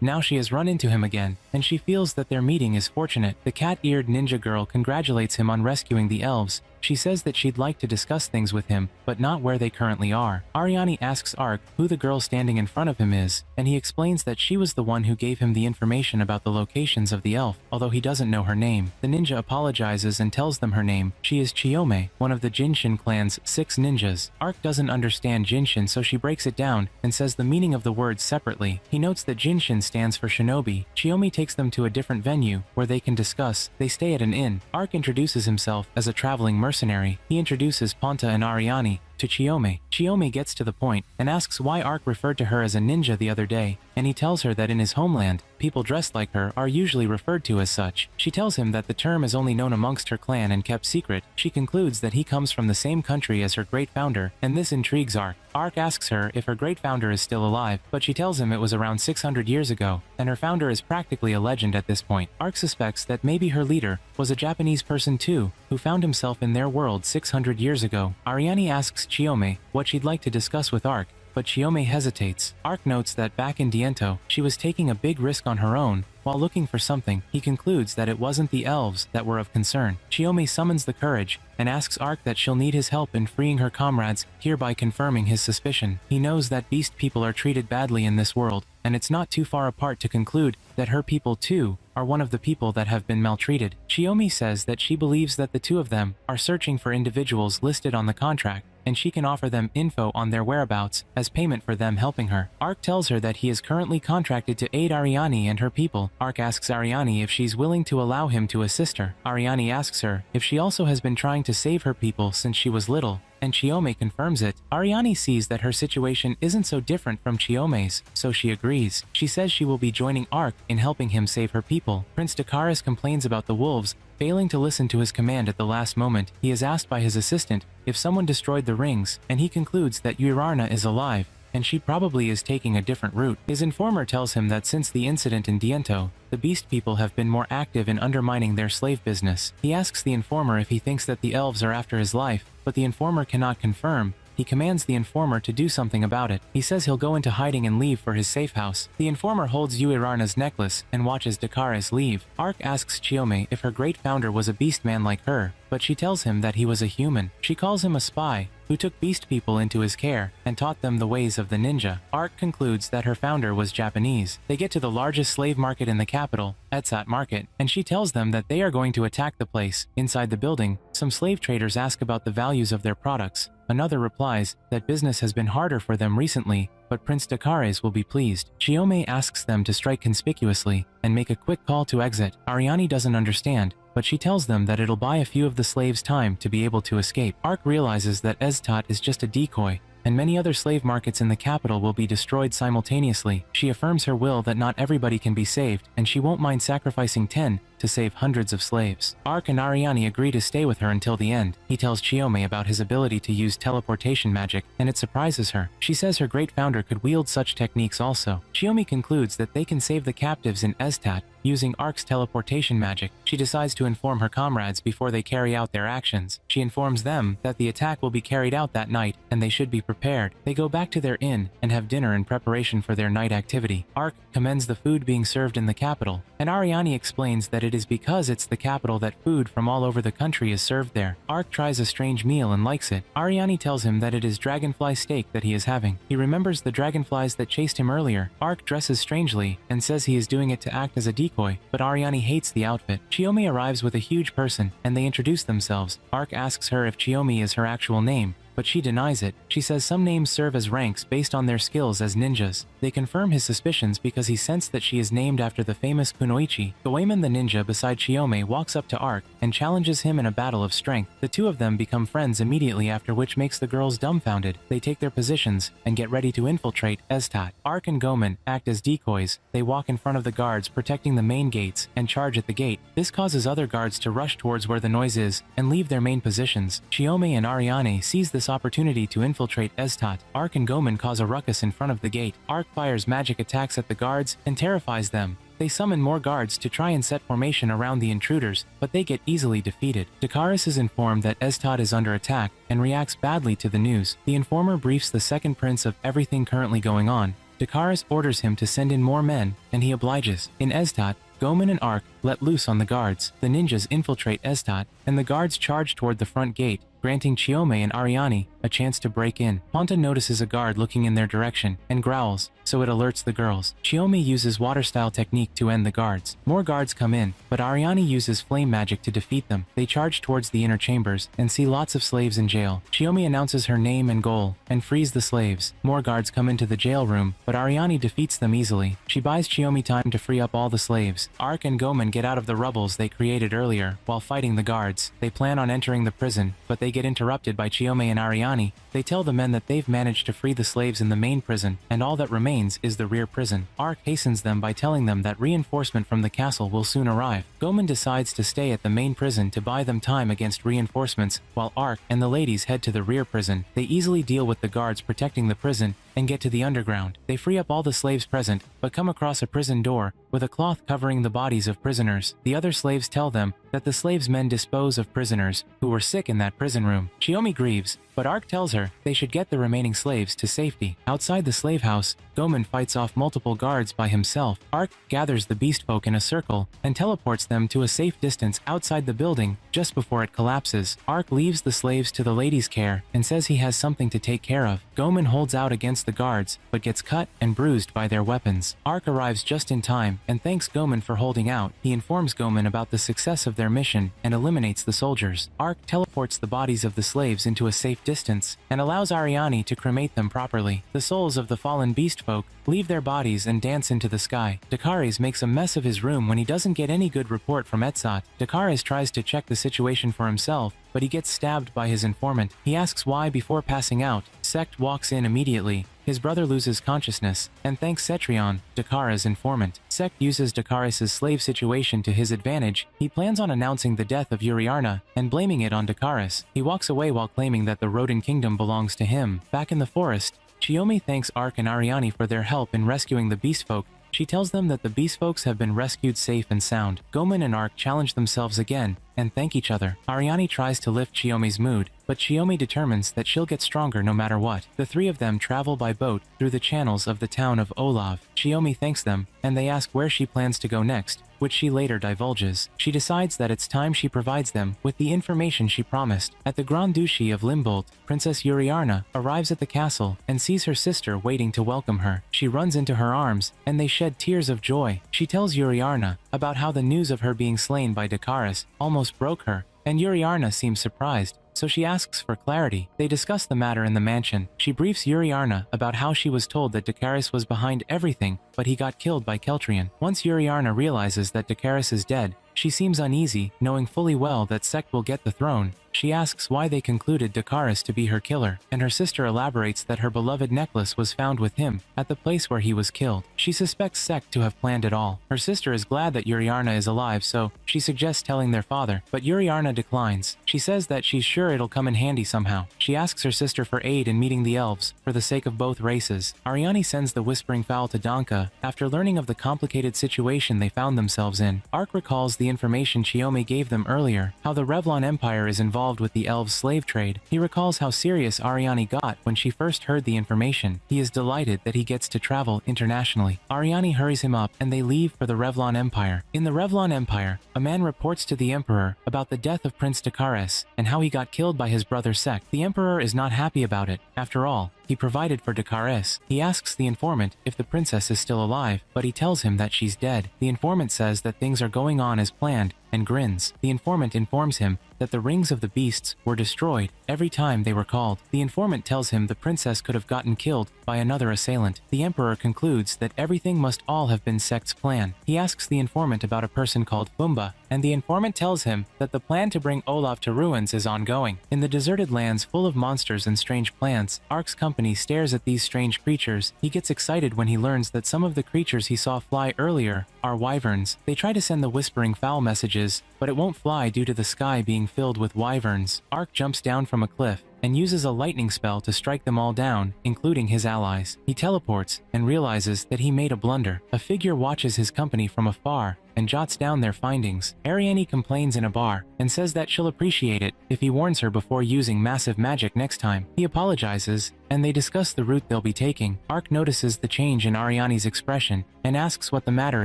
Now she has run into him again, and she feels that their meeting is fortunate. The cat-eared ninja girl congratulates him on rescuing the elves. She says that she'd like to discuss things with him, but not where they currently are. Ariani asks Ark who the girl standing in front of him is, and he explains that she was the one who gave him the information about the locations of the elf, although he doesn't know her name. The ninja apologizes and tells them her name. She is Chiyome, one of the Jinshin clan's 6 ninjas. Ark doesn't understand Jinshin, so she breaks it down and says the meaning of the words separately. He notes that Jinshin stands for shinobi. Chiyome takes them to a different venue where they can discuss. They stay at an inn. Ark introduces himself as a traveling mercenary. He introduces Ponta and Ariani to Chiyome. Chiyome gets to the point and asks why Ark referred to her as a ninja the other day, and he tells her that in his homeland, people dressed like her are usually referred to as such. She tells him that the term is only known amongst her clan and kept secret. She concludes that he comes from the same country as her great founder, and this intrigues Ark. Ark asks her if her great founder is still alive, but she tells him it was around 600 years ago, and her founder is practically a legend at this point. Ark suspects that maybe her leader was a Japanese person too, who found himself in their world 600 years ago. Ariani asks Chiyome what she'd like to discuss with Ark, but Chiyome hesitates. Ark notes that back in Diento, she was taking a big risk on her own. While looking for something, he concludes that it wasn't the elves that were of concern. Chiyome summons the courage and asks Ark that she'll need his help in freeing her comrades, hereby confirming his suspicion. He knows that beast people are treated badly in this world, and it's not too far apart to conclude that her people too are one of the people that have been maltreated. Chiyome says that she believes that the two of them are searching for individuals listed on the contract, and she can offer them info on their whereabouts as payment for them helping her. Ark tells her that he is currently contracted to aid Ariani and her people. Ark asks Ariani if she's willing to allow him to assist her. Ariani asks her if she also has been trying to save her people since she was little, and Chiyome confirms it. Ariani sees that her situation isn't so different from Chiyome's, so she agrees. She says she will be joining Ark in helping him save her people. Prince Dakaris complains about the wolves failing to listen to his command at the last moment. He is asked by his assistant if someone destroyed the rings, and he concludes that Yuirarna is alive, and she probably is taking a different route. His informer tells him that since the incident in Diento, the beast people have been more active in undermining their slave business. He asks the informer if he thinks that the elves are after his life, but the informer cannot confirm. He commands the informer to do something about it. He says he'll go into hiding and leave for his safe house. The informer holds Yuirarna's necklace and watches Dakaris leave. Ark asks Chiyome if her great founder was a beast man like her, but she tells him that he was a human. She calls him a spy who took beast people into his care and taught them the ways of the ninja. Ark concludes that her founder was Japanese. They get to the largest slave market in the capital, Etsat Market, and she tells them that they are going to attack the place. Inside the building, some slave traders ask about the values of their products. Another replies that business has been harder for them recently, but Prince Dakaris will be pleased. Chiyome asks them to strike conspicuously and make a quick call to exit. Ariani doesn't understand, but she tells them that it'll buy a few of the slaves time to be able to escape. Ark realizes that Estat is just a decoy, and many other slave markets in the capital will be destroyed simultaneously. She affirms her will that not everybody can be saved, and she won't mind sacrificing 10 to save hundreds of slaves. Ark and Ariani agree to stay with her until the end. He tells Chiyome about his ability to use teleportation magic, and it surprises her. She says her great founder could wield such techniques also. Chiyome concludes that they can save the captives in Estat using Ark's teleportation magic. She decides to inform her comrades before they carry out their actions. She informs them that the attack will be carried out that night, and they should be prepared. They go back to their inn and have dinner in preparation for their night activity. Ark commends the food being served in the capital, and Ariani explains that it is because it's the capital that food from all over the country is served there. Ark tries a strange meal and likes it. Ariani tells him that it is dragonfly steak that he is having. He remembers the dragonflies that chased him earlier. Ark dresses strangely and says he is doing it to act as a decoy decoy, but Ariane hates the outfit. Chiyomi arrives with a huge person, and they introduce themselves. Ark asks her if Chiyomi is her actual name, but she denies it. She says some names serve as ranks based on their skills as ninjas. They confirm his suspicions because he sensed that she is named after the famous Kunoichi. Goemon the ninja beside Chiyomi walks up to Ark and challenges him in a battle of strength. The two of them become friends immediately after, which makes the girls dumbfounded. They take their positions and get ready to infiltrate Estat. Ark and Goemon act as decoys. They walk in front of the guards protecting the main gates and charge at the gate. This causes other guards to rush towards where the noise is and leave their main positions. Chiyomi and Ariane seize this opportunity to infiltrate Estat. Ark and Goemon cause a ruckus in front of the gate. Ark fires magic attacks at the guards and terrifies them. They summon more guards to try and set formation around the intruders, but they get easily defeated. Dakaris is informed that Estat is under attack and reacts badly to the news. The informer briefs the second prince of everything currently going on. Dakaris orders him to send in more men, and he obliges. In Estat, Goemon and Ark let loose on the guards. The ninjas infiltrate Estat, and the guards charge toward the front gate, granting Chiyomi and Ariane a chance to break in. Ponta notices a guard looking in their direction and growls, so it alerts the girls. Chiyomi uses water-style technique to end the guards. More guards come in, but Ariane uses flame magic to defeat them. They charge towards the inner chambers and see lots of slaves in jail. Chiyomi announces her name and goal and frees the slaves. More guards come into the jail room, but Ariane defeats them easily. She buys Chiyomi time to free up all the slaves. Ark and Goemon get out of the rubbles they created earlier while fighting the guards. They plan on entering the prison, but they get interrupted by Chiyomi and Ariane. They tell the men that they've managed to free the slaves in the main prison, and all that remains is the rear prison. Ark hastens them by telling them that reinforcement from the castle will soon arrive. Goemon decides to stay at the main prison to buy them time against reinforcements, while Ark and the ladies head to the rear prison. They easily deal with the guards protecting the prison and get to the underground. They free up all the slaves present, but come across a prison door with a cloth covering the bodies of prisoners. The other slaves tell them that the slaves' men dispose of prisoners who were sick in that prison room. Chiyomi grieves, but Ark tells her they should get the remaining slaves to safety. Outside the slave house, Goemon fights off multiple guards by himself. Ark gathers the beast folk in a circle and teleports them to a safe distance outside the building just before it collapses. Ark leaves the slaves to the ladies' care and says he has something to take care of. Goemon holds out against the guards, but gets cut and bruised by their weapons. Ark arrives just in time and thanks Goemon for holding out. He informs Goemon about the success of their mission and eliminates the soldiers. Ark teleports the bodies of the slaves into a safe distance and allows Ariane to cremate them properly. The souls of the fallen beast folk leave their bodies and dance into the sky. Dakaris makes a mess of his room when he doesn't get any good report from Etsat. Dakaris tries to check the situation for himself, but he gets stabbed by his informant. He asks why before passing out. Sect walks in immediately. His brother loses consciousness and thanks Cetrion, Dakara's informant. Sect uses Dakaris' slave situation to his advantage. He plans on announcing the death of Yuriarna and blaming it on Dakaris. He walks away while claiming that the Rodin kingdom belongs to him. Back in the forest, Chiyomi thanks Ark and Ariane for their help in rescuing the beast folk. She tells them that the beast folks have been rescued safe and sound. Goemon and Ark challenge themselves again and thank each other. Ariane tries to lift Chiyomi's mood, but Chiyomi determines that she'll get stronger no matter what. The three of them travel by boat through the channels of the town of Olav. Chiyomi thanks them, and they ask where she plans to go next, which she later divulges. She decides that it's time she provides them with the information she promised. At the Grand Duchy of Limbold, Princess Yuriarna arrives at the castle and sees her sister waiting to welcome her. She runs into her arms, and they shed tears of joy. She tells Yuriarna about how the news of her being slain by Dakaris almost broke her, and Yuriarna seems surprised, so she asks for clarity. They discuss the matter in the mansion. She briefs Yuriarna about how she was told that Dakaris was behind everything, but he got killed by Keltrion. Once Yuriarna realizes that Dakaris is dead, she seems uneasy, knowing fully well that Sect will get the throne. She asks why they concluded Dakaris to be her killer, and her sister elaborates that her beloved necklace was found with him at the place where he was killed. She suspects Sect to have planned it all. Her sister is glad that Yuriarna is alive, so she suggests telling their father, but Yuriarna declines. She says that she's sure it'll come in handy somehow. She asks her sister for aid in meeting the elves, for the sake of both races. Ariane sends the Whispering Fowl to Danka after learning of the complicated situation they found themselves in. Ark recalls the information Chiyomi gave them earlier, how the Revlon Empire is involved involved with the elves' slave trade. He recalls how serious Ariani got when she first heard the information. He is delighted that he gets to travel internationally. Ariani hurries him up and they leave for the Revlon Empire. In the Revlon Empire, a man reports to the Emperor about the death of Prince Dakaris and how he got killed by his brother Sek. The Emperor is not happy about it. After all, he provided for Dakaris. He asks the informant if the princess is still alive, but he tells him that she's dead. The informant says that things are going on as planned and grins. The informant informs him that the rings of the beasts were destroyed every time they were called. The informant tells him the princess could have gotten killed by another assailant. The Emperor concludes that everything must all have been Sek's plan. He asks the informant about a person called Fumba, and the informant tells him that the plan to bring Olaf to ruins is ongoing. In the deserted lands full of monsters and strange plants, Ark's company stares at these strange creatures. He gets excited when he learns that some of the creatures he saw fly earlier are wyverns. They try to send the whispering fowl messages, but it won't fly due to the sky being filled with wyverns. Ark jumps down from a cliff and uses a lightning spell to strike them all down, including his allies. He teleports and realizes that he made a blunder. A figure watches his company from afar and jots down their findings. Ariani complains in a bar and says that she'll appreciate it if he warns her before using massive magic next time. He apologizes, and they discuss the route they'll be taking. Ark notices the change in Ariani's expression and asks what the matter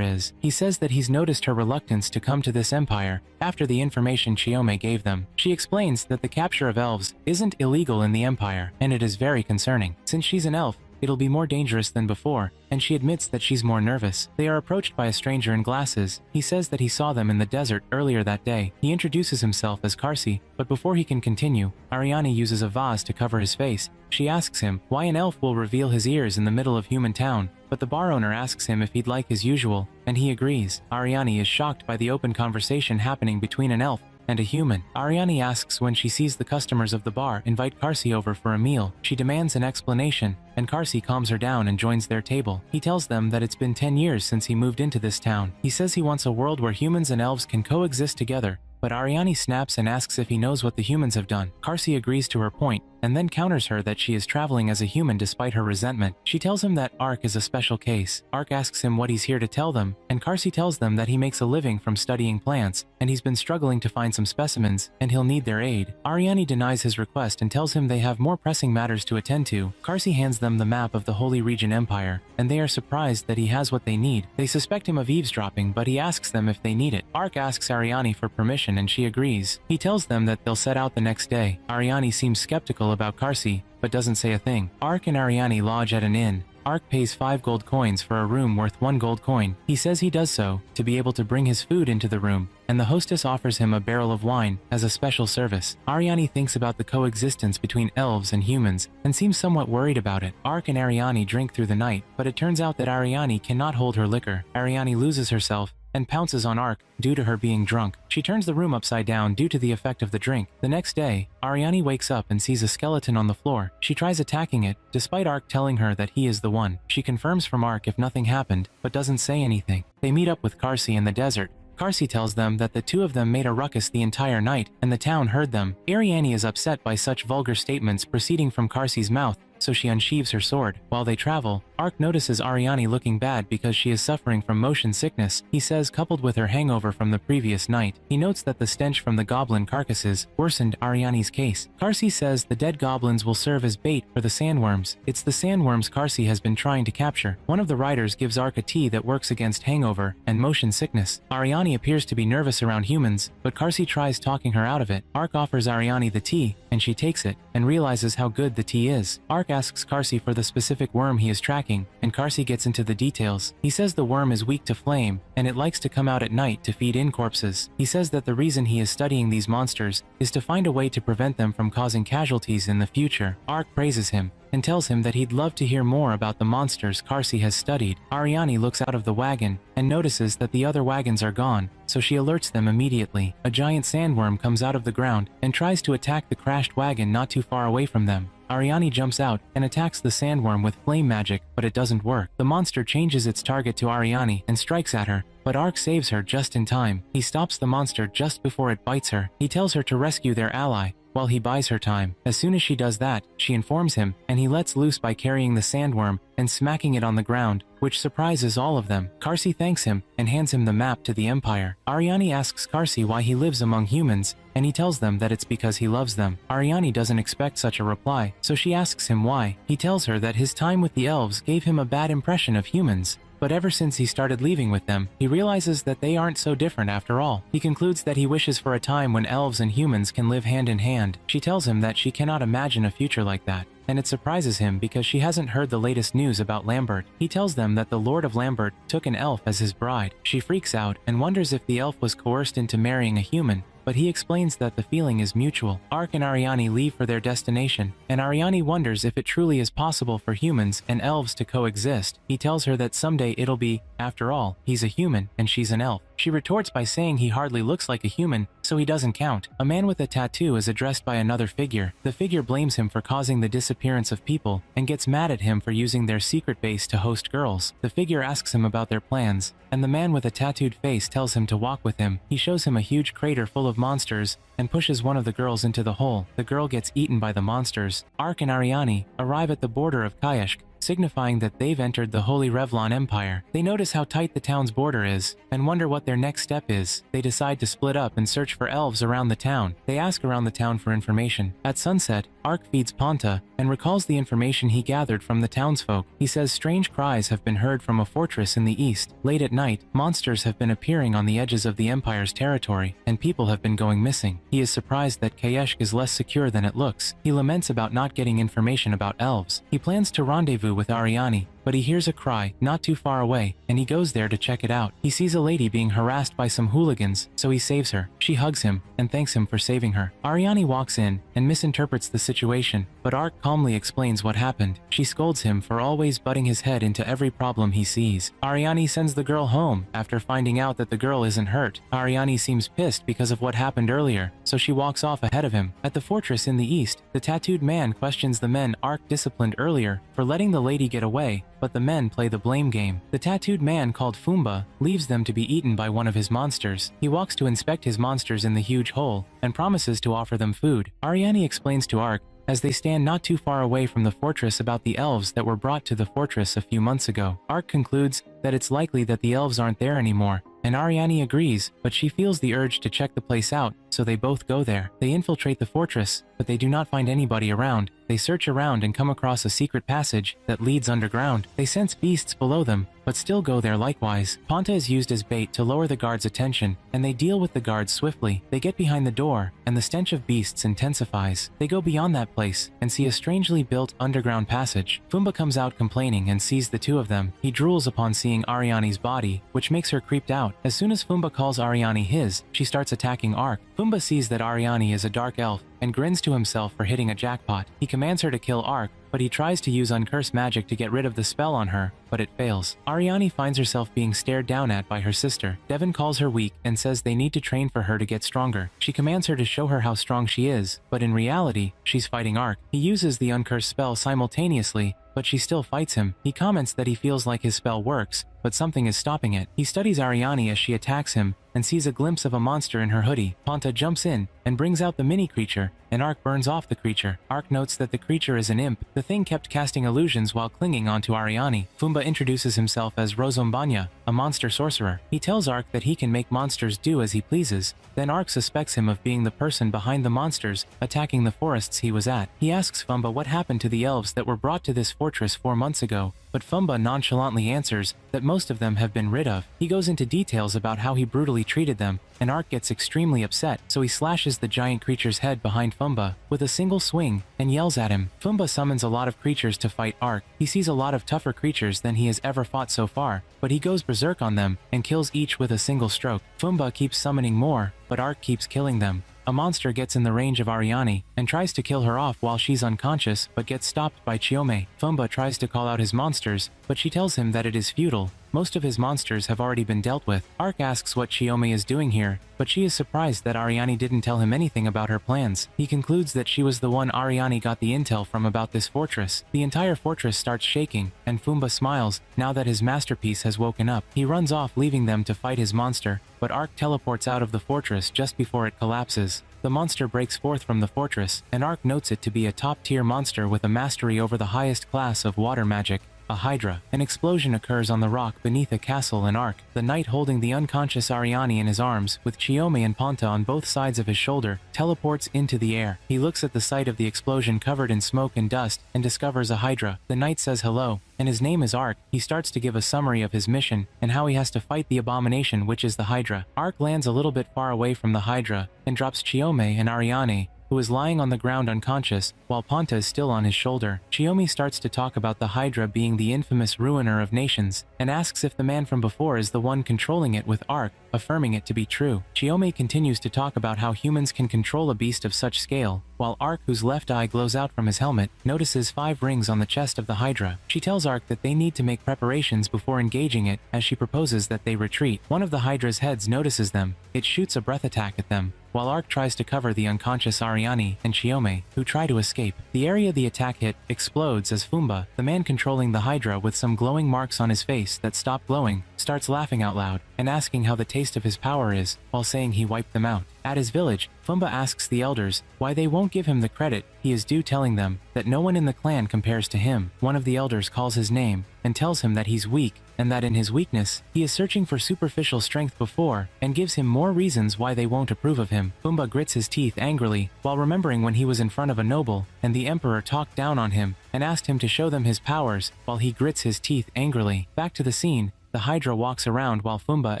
is. He says that he's noticed her reluctance to come to this empire after the information Chiome gave them. She explains that the capture of elves isn't illegal in the empire, and it is very concerning. Since she's an elf, it'll be more dangerous than before, and she admits that she's more nervous. They are approached by a stranger in glasses. He says that he saw them in the desert earlier that day. He introduces himself as Karsi, but before he can continue, Ariani uses a vase to cover his face. She asks him why an elf will reveal his ears in the middle of human town, but the bar owner asks him if he'd like his usual, and he agrees. Ariani is shocked by the open conversation happening between an elf and a human. Ariani asks when she sees the customers of the bar invite Karsi over for a meal. She demands an explanation, and Karsi calms her down and joins their table. He tells them that it's been 10 years since he moved into this town. He says he wants a world where humans and elves can coexist together, but Ariani snaps and asks if he knows what the humans have done. Karsi agrees to her point, and then counters her that she is traveling as a human despite her resentment. She tells him that Ark is a special case. Ark asks him what he's here to tell them, and Karsi tells them that he makes a living from studying plants, and he's been struggling to find some specimens, and he'll need their aid. Ariani denies his request and tells him they have more pressing matters to attend to. Karsi hands them the map of the Holy Region Empire, and they are surprised that he has what they need. They suspect him of eavesdropping, but he asks them if they need it. Ark asks Ariani for permission and she agrees. He tells them that they'll set out the next day. Ariani seems skeptical about Karsi, but doesn't say a thing. Ark and Ariani lodge at an inn. Ark pays 5 gold coins for a room worth 1 gold coin. He says he does so to be able to bring his food into the room, and the hostess offers him a barrel of wine as a special service. Ariani thinks about the coexistence between elves and humans and seems somewhat worried about it. Ark and Ariani drink through the night, but it turns out that Ariani cannot hold her liquor. Ariani loses herself and pounces on Ark due to her being drunk. She turns the room upside down due to the effect of the drink. The next day, Ariani wakes up and sees a skeleton on the floor. She tries attacking it, despite Ark telling her that he is the one. She confirms from Ark if nothing happened, but doesn't say anything. They meet up with Karsi in the desert. Karsi tells them that the two of them made a ruckus the entire night, and the town heard them. Ariani is upset by such vulgar statements proceeding from Karsi's mouth, so she unsheathes her sword. While they travel, Ark notices Ariani looking bad because she is suffering from motion sickness. He says coupled with her hangover from the previous night. He notes that the stench from the goblin carcasses worsened Ariani's case. Karsi says the dead goblins will serve as bait for the sandworms. It's the sandworms Karsi has been trying to capture. One of the riders gives Ark a tea that works against hangover and motion sickness. Ariani appears to be nervous around humans, but Karsi tries talking her out of it. Ark offers Ariani the tea, and she takes it and realizes how good the tea is. Ark asks Karsi for the specific worm he is tracking, and Karsi gets into the details. He says the worm is weak to flame, and it likes to come out at night to feed in corpses. He says that the reason he is studying these monsters is to find a way to prevent them from causing casualties in the future. Ark praises him and tells him that he'd love to hear more about the monsters Karsi has studied. Ariani looks out of the wagon and notices that the other wagons are gone, so she alerts them immediately. A giant sandworm comes out of the ground and tries to attack the crashed wagon not too far away from them. Ariani jumps out and attacks the sandworm with flame magic, but it doesn't work. The monster changes its target to Ariani and strikes at her, but Ark saves her just in time. He stops the monster just before it bites her. He tells her to rescue their ally, while he buys her time. As soon as she does that, she informs him, and he lets loose by carrying the sandworm and smacking it on the ground, which surprises all of them. Karsi thanks him and hands him the map to the Empire. Ariani asks Karsi why he lives among humans, and he tells them that it's because he loves them. Ariani doesn't expect such a reply, so she asks him why. He tells her that his time with the elves gave him a bad impression of humans. But ever since he started leaving with them, he realizes that they aren't so different after all. He concludes that he wishes for a time when elves and humans can live hand in hand. She tells him that she cannot imagine a future like that, and it surprises him because she hasn't heard the latest news about Lambert. He tells them that the Lord of Lambert took an elf as his bride. She freaks out and wonders if the elf was coerced into marrying a human, but he explains that the feeling is mutual. Ark and Ariani leave for their destination, and Ariani wonders if it truly is possible for humans and elves to coexist. He tells her that someday it'll be, after all, he's a human and she's an elf. She retorts by saying he hardly looks like a human, so he doesn't count. A man with a tattoo is addressed by another figure. The figure blames him for causing the disappearance of people and gets mad at him for using their secret base to host girls. The figure asks him about their plans, and the man with a tattooed face tells him to walk with him. He shows him a huge crater full of monsters and pushes one of the girls into the hole. The girl gets eaten by the monsters. Ark and Ariani arrive at the border of Kayashk, signifying that they've entered the Holy Revlon Empire. They notice how tight the town's border is, and wonder what their next step is. They decide to split up and search for elves around the town. They ask around the town for information. At sunset, Ark feeds Ponta, and recalls the information he gathered from the townsfolk. He says strange cries have been heard from a fortress in the east. Late at night, monsters have been appearing on the edges of the Empire's territory, and people have been going missing. He is surprised that Kayeshk is less secure than it looks. He laments about not getting information about elves. He plans to rendezvous with Ariani, but he hears a cry not too far away, and he goes there to check it out. He sees a lady being harassed by some hooligans, so he saves her. She hugs him and thanks him for saving her. Ariani walks in and misinterprets the situation, but Ark calmly explains what happened. She scolds him for always butting his head into every problem he sees. Ariani sends the girl home after finding out that the girl isn't hurt. Ariani seems pissed because of what happened earlier, so she walks off ahead of him. At the fortress in the east, the tattooed man questions the men Ark disciplined earlier for letting the lady get away, but the men play the blame game. The tattooed man called Fumba leaves them to be eaten by one of his monsters. He walks to inspect his monsters in the huge hole and promises to offer them food. Ariani explains to Ark, as they stand not too far away from the fortress, about the elves that were brought to the fortress a few months ago. Ark concludes that it's likely that the elves aren't there anymore, and Ariani agrees, but she feels the urge to check the place out, so they both go there. They infiltrate the fortress, but they do not find anybody around. They search around and come across a secret passage that leads underground. They sense beasts below them, but still go there likewise. Ponta is used as bait to lower the guards' attention, and they deal with the guards swiftly. They get behind the door, and the stench of beasts intensifies. They go beyond that place, and see a strangely built underground passage. Fumba comes out complaining and sees the two of them. He drools upon seeing Ariani's body, which makes her creeped out. As soon as Fumba calls Ariani his, she starts attacking Ark. Fumba sees that Ariani is a dark elf, and grins to himself for hitting a jackpot. He commands her to kill Ark, but he tries to use uncursed magic to get rid of the spell on her, but it fails. Ariani finds herself being stared down at by her sister. Devon calls her weak and says they need to train for her to get stronger. She commands her to show her how strong she is, but in reality, she's fighting Ark. He uses the uncursed spell simultaneously, but she still fights him. He comments that he feels like his spell works, but something is stopping it. He studies Ariani as she attacks him, and sees a glimpse of a monster in her hoodie. Ponta jumps in and brings out the mini creature, and Ark burns off the creature. Ark notes that the creature is an imp. The thing kept casting illusions while clinging onto Ariani. Fumba introduces himself as Rozombanya, a monster sorcerer. He tells Ark that he can make monsters do as he pleases. Then Ark suspects him of being the person behind the monsters attacking the forests he was at. He asks Fumba what happened to the elves that were brought to this fortress 4 months ago, but Fumba nonchalantly answers that most of them have been rid of. He goes into details about how he brutally treated them, and Ark gets extremely upset, so he slashes the giant creature's head behind Fumba with a single swing and yells at him. Fumba summons a lot of creatures to fight Ark. He sees a lot of tougher creatures than he has ever fought so far, but he goes berserk on them and kills each with a single stroke. Fumba keeps summoning more, but Ark keeps killing them. A monster gets in the range of Ariani and tries to kill her off while she's unconscious, but gets stopped by Chiome. Fumba tries to call out his monsters, but she tells him that it is futile, Most of his monsters have already been dealt with. Ark asks what Chiome is doing here, but she is surprised that Ariane didn't tell him anything about her plans. He concludes that she was the one Ariane got the intel from about this fortress. The entire fortress starts shaking, and Fumba smiles, now that his masterpiece has woken up. He runs off, leaving them to fight his monster, but Ark teleports out of the fortress just before it collapses. The monster breaks forth from the fortress, and Ark notes it to be a top-tier monster with a mastery over the highest class of water magic, a Hydra. An explosion occurs on the rock beneath a castle, and Ark, the knight holding the unconscious Ariane in his arms, with Chiome and Ponta on both sides of his shoulder, teleports into the air. He looks at the site of the explosion covered in smoke and dust, and discovers a Hydra. The knight says hello, and his name is Ark. He starts to give a summary of his mission, and how he has to fight the abomination, which is the Hydra. Ark lands a little bit far away from the Hydra, and drops Chiome and Ariane, who is lying on the ground unconscious, while Ponta is still on his shoulder. Chiome starts to talk about the Hydra being the infamous ruiner of nations, and asks if the man from before is the one controlling it, with Ark affirming it to be true. Chiome continues to talk about how humans can control a beast of such scale, while Ark, whose left eye glows out from his helmet, notices 5 rings on the chest of the Hydra. She tells Ark that they need to make preparations before engaging it, as she proposes that they retreat. One of the Hydra's heads notices them. It shoots a breath attack at them, while Ark tries to cover the unconscious Ariane and Chiome, who try to escape. The area the attack hit explodes as Fumba, the man controlling the Hydra with some glowing marks on his face that stop glowing, starts laughing out loud, and asking how the taste of his power is, while saying he wiped them out. At his village, Fumba asks the elders why they won't give him the credit he is due, telling them that no one in the clan compares to him. One of the elders calls his name, and tells him that he's weak, and that in his weakness, he is searching for superficial strength before, and gives him more reasons why they won't approve of him. Fumba grits his teeth angrily, while remembering when he was in front of a noble, and the emperor talked down on him, and asked him to show them his powers, while he grits his teeth angrily. Back to the scene, the Hydra walks around while Fumba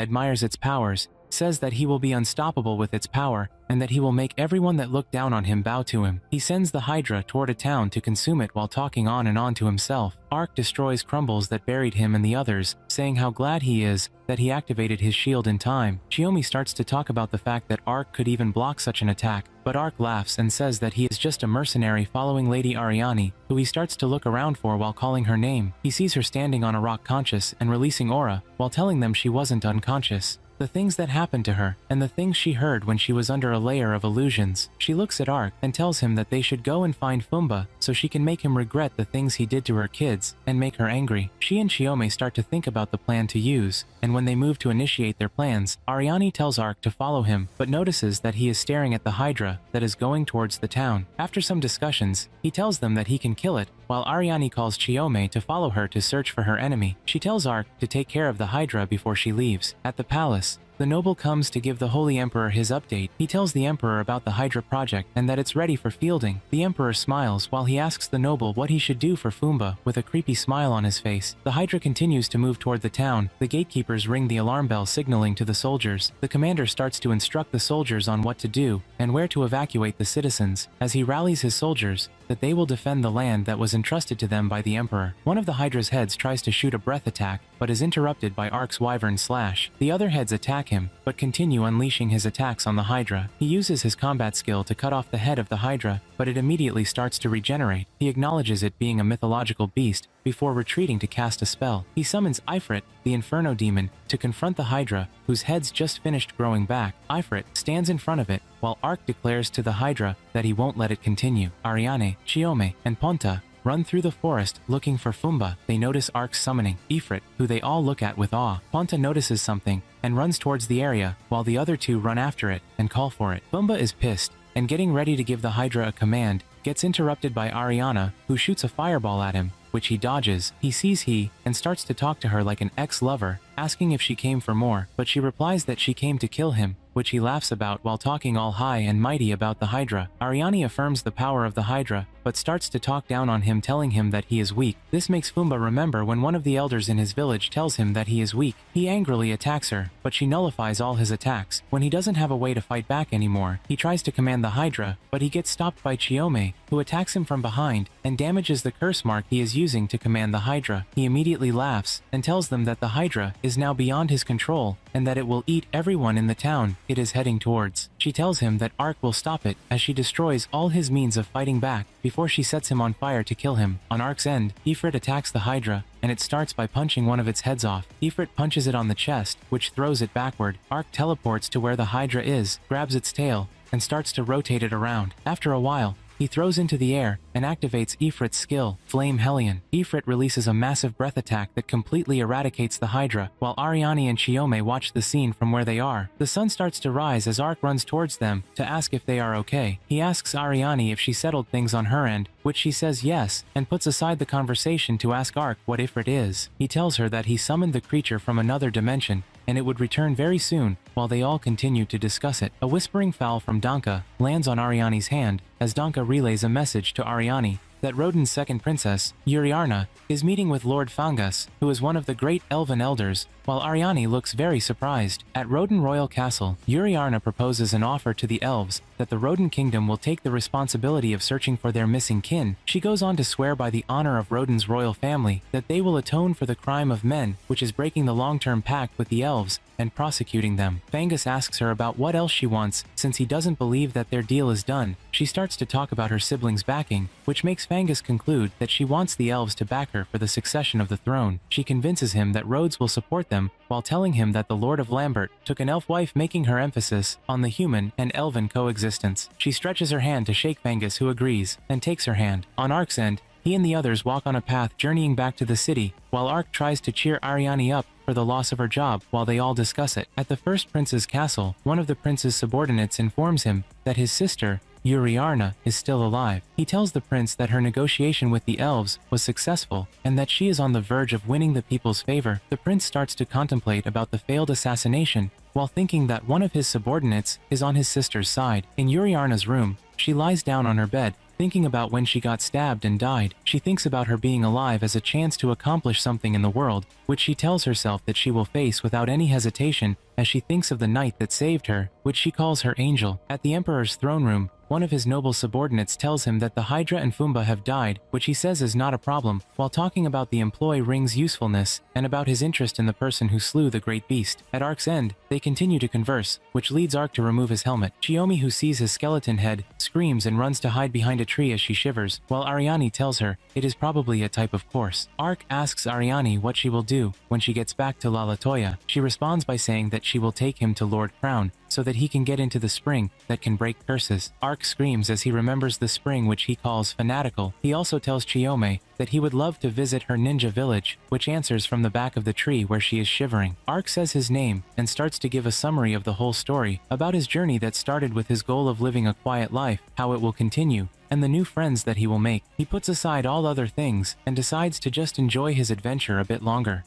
admires its powers, says that he will be unstoppable with its power, and that he will make everyone that look down on him bow to him. He sends the Hydra toward a town to consume it while talking on and on to himself. Ark destroys crumbles that buried him and the others, saying how glad he is that he activated his shield in time. Chiome starts to talk about the fact that Ark could even block such an attack, but Ark laughs and says that he is just a mercenary following Lady Ariane, who he starts to look around for while calling her name. He sees her standing on a rock conscious and releasing aura, while telling them she wasn't unconscious. The things that happened to her, and the things she heard when she was under a layer of illusions. She looks at Ark and tells him that they should go and find Fumba so she can make him regret the things he did to her kids and make her angry. She and Chiome start to think about the plan to use, and when they move to initiate their plans, Ariane tells Ark to follow him, but notices that he is staring at the Hydra that is going towards the town. After some discussions, he tells them that he can kill it, while Ariane calls Chiome to follow her to search for her enemy. She tells Ark to take care of the Hydra before she leaves. At the palace, the noble comes to give the Holy Emperor his update. He tells the Emperor about the Hydra project and that it's ready for fielding. The Emperor smiles while he asks the noble what he should do for Fumba, with a creepy smile on his face. The Hydra continues to move toward the town. The gatekeepers ring the alarm bell signaling to the soldiers. The commander starts to instruct the soldiers on what to do and where to evacuate the citizens, as he rallies his soldiers that they will defend the land that was entrusted to them by the Emperor. One of the Hydra's heads tries to shoot a breath attack, but is interrupted by Ark's Wyvern Slash. The other heads attack him, but continue unleashing his attacks on the Hydra. He uses his combat skill to cut off the head of the Hydra, but it immediately starts to regenerate. He acknowledges it being a mythological beast, before retreating to cast a spell. He summons Ifrit, the Inferno Demon, to confront the Hydra, whose head's just finished growing back. Ifrit stands in front of it, while Ark declares to the Hydra that he won't let it continue. Ariane, Chiome, and Ponta run through the forest looking for Fumba. They notice Ark's summoning Ifrit, who they all look at with awe. Ponta notices something and runs towards the area, while the other two run after it and call for it. Fumba is pissed, and getting ready to give the Hydra a command, gets interrupted by Ariana, who shoots a fireball at him, which he dodges. He sees and starts to talk to her like an ex-lover, asking if she came for more, but she replies that she came to kill him, which he laughs about while talking all high and mighty about the Hydra. Ariane affirms the power of the Hydra, but starts to talk down on him, telling him that he is weak. This makes Fumba remember when one of the elders in his village tells him that he is weak. He angrily attacks her, but she nullifies all his attacks. When he doesn't have a way to fight back anymore, he tries to command the Hydra, but he gets stopped by Chiome, who attacks him from behind and damages the curse mark he is using to command the Hydra. He immediately laughs and tells them that the Hydra is now beyond his control and that it will eat everyone in the town it is heading towards. She tells him that Ark will stop it as she destroys all his means of fighting back before before she sets him on fire to kill him. On Ark's end, Ifrit attacks the Hydra, and it starts by punching one of its heads off. Ifrit punches it on the chest, which throws it backward. Ark teleports to where the Hydra is, grabs its tail, and starts to rotate it around. After a while, he throws into the air and activates Ifrit's skill, Flame Hellion. Ifrit releases a massive breath attack that completely eradicates the Hydra, while Ariane and Chiome watch the scene from where they are. The sun starts to rise as Ark runs towards them to ask if they are okay. He asks Ariane if she settled things on her end, which she says yes, and puts aside the conversation to ask Ark what Ifrit is. He tells her that he summoned the creature from another dimension, and it would return very soon, while they all continue to discuss it. A whispering fowl from Danka lands on Ariane's hand, as Danka relays a message to Ariane that Roden's second princess, Uriarna, is meeting with Lord Fangus, who is one of the great elven elders, while Ariane looks very surprised. At Roden Royal Castle, Uriarna proposes an offer to the elves that the Roden Kingdom will take the responsibility of searching for their missing kin. She goes on to swear by the honor of Roden's royal family that they will atone for the crime of men, which is breaking the long-term pact with the elves and prosecuting them. Fangus asks her about what else she wants, since he doesn't believe that their deal is done. She starts to talk about her siblings' backing, which makes Fangus conclude that she wants the elves to back her for the succession of the throne. She convinces him that Rhodes will support them, while telling him that the Lord of Lambert took an elf wife, making her emphasis on the human and elven coexistence. She stretches her hand to shake Fangus, who agrees, and takes her hand. On Ark's end, he and the others walk on a path journeying back to the city, while Ark tries to cheer Ariane up for the loss of her job while they all discuss it. At the first prince's castle, one of the prince's subordinates informs him that his sister, Uriarna, is still alive. He tells the prince that her negotiation with the elves was successful and that she is on the verge of winning the people's favor. The prince starts to contemplate about the failed assassination while thinking that one of his subordinates is on his sister's side. In Uriarna's room, she lies down on her bed, thinking about when she got stabbed and died. She thinks about her being alive as a chance to accomplish something in the world, which she tells herself that she will face without any hesitation as she thinks of the knight that saved her, which she calls her angel. At the emperor's throne room, one of his noble subordinates tells him that the Hydra and Fumba have died, which he says is not a problem, while talking about the employee ring's usefulness and about his interest in the person who slew the great beast. At Ark's end, they continue to converse, which leads Ark to remove his helmet. Chiome, who sees his skeleton head, screams and runs to hide behind a tree as she shivers, while Ariane tells her it is probably a type of course. Ark asks Ariane what she will do when she gets back to Lalatoya. She responds by saying that she will take him to Lord Crown, so that he can get into the spring that can break curses. Ark screams as he remembers the spring, which he calls fanatical. He also tells Chiome that he would love to visit her ninja village, which answers from the back of the tree where she is shivering. Ark says his name and starts to give a summary of the whole story, about his journey that started with his goal of living a quiet life, how it will continue, and the new friends that he will make. He puts aside all other things and decides to just enjoy his adventure a bit longer.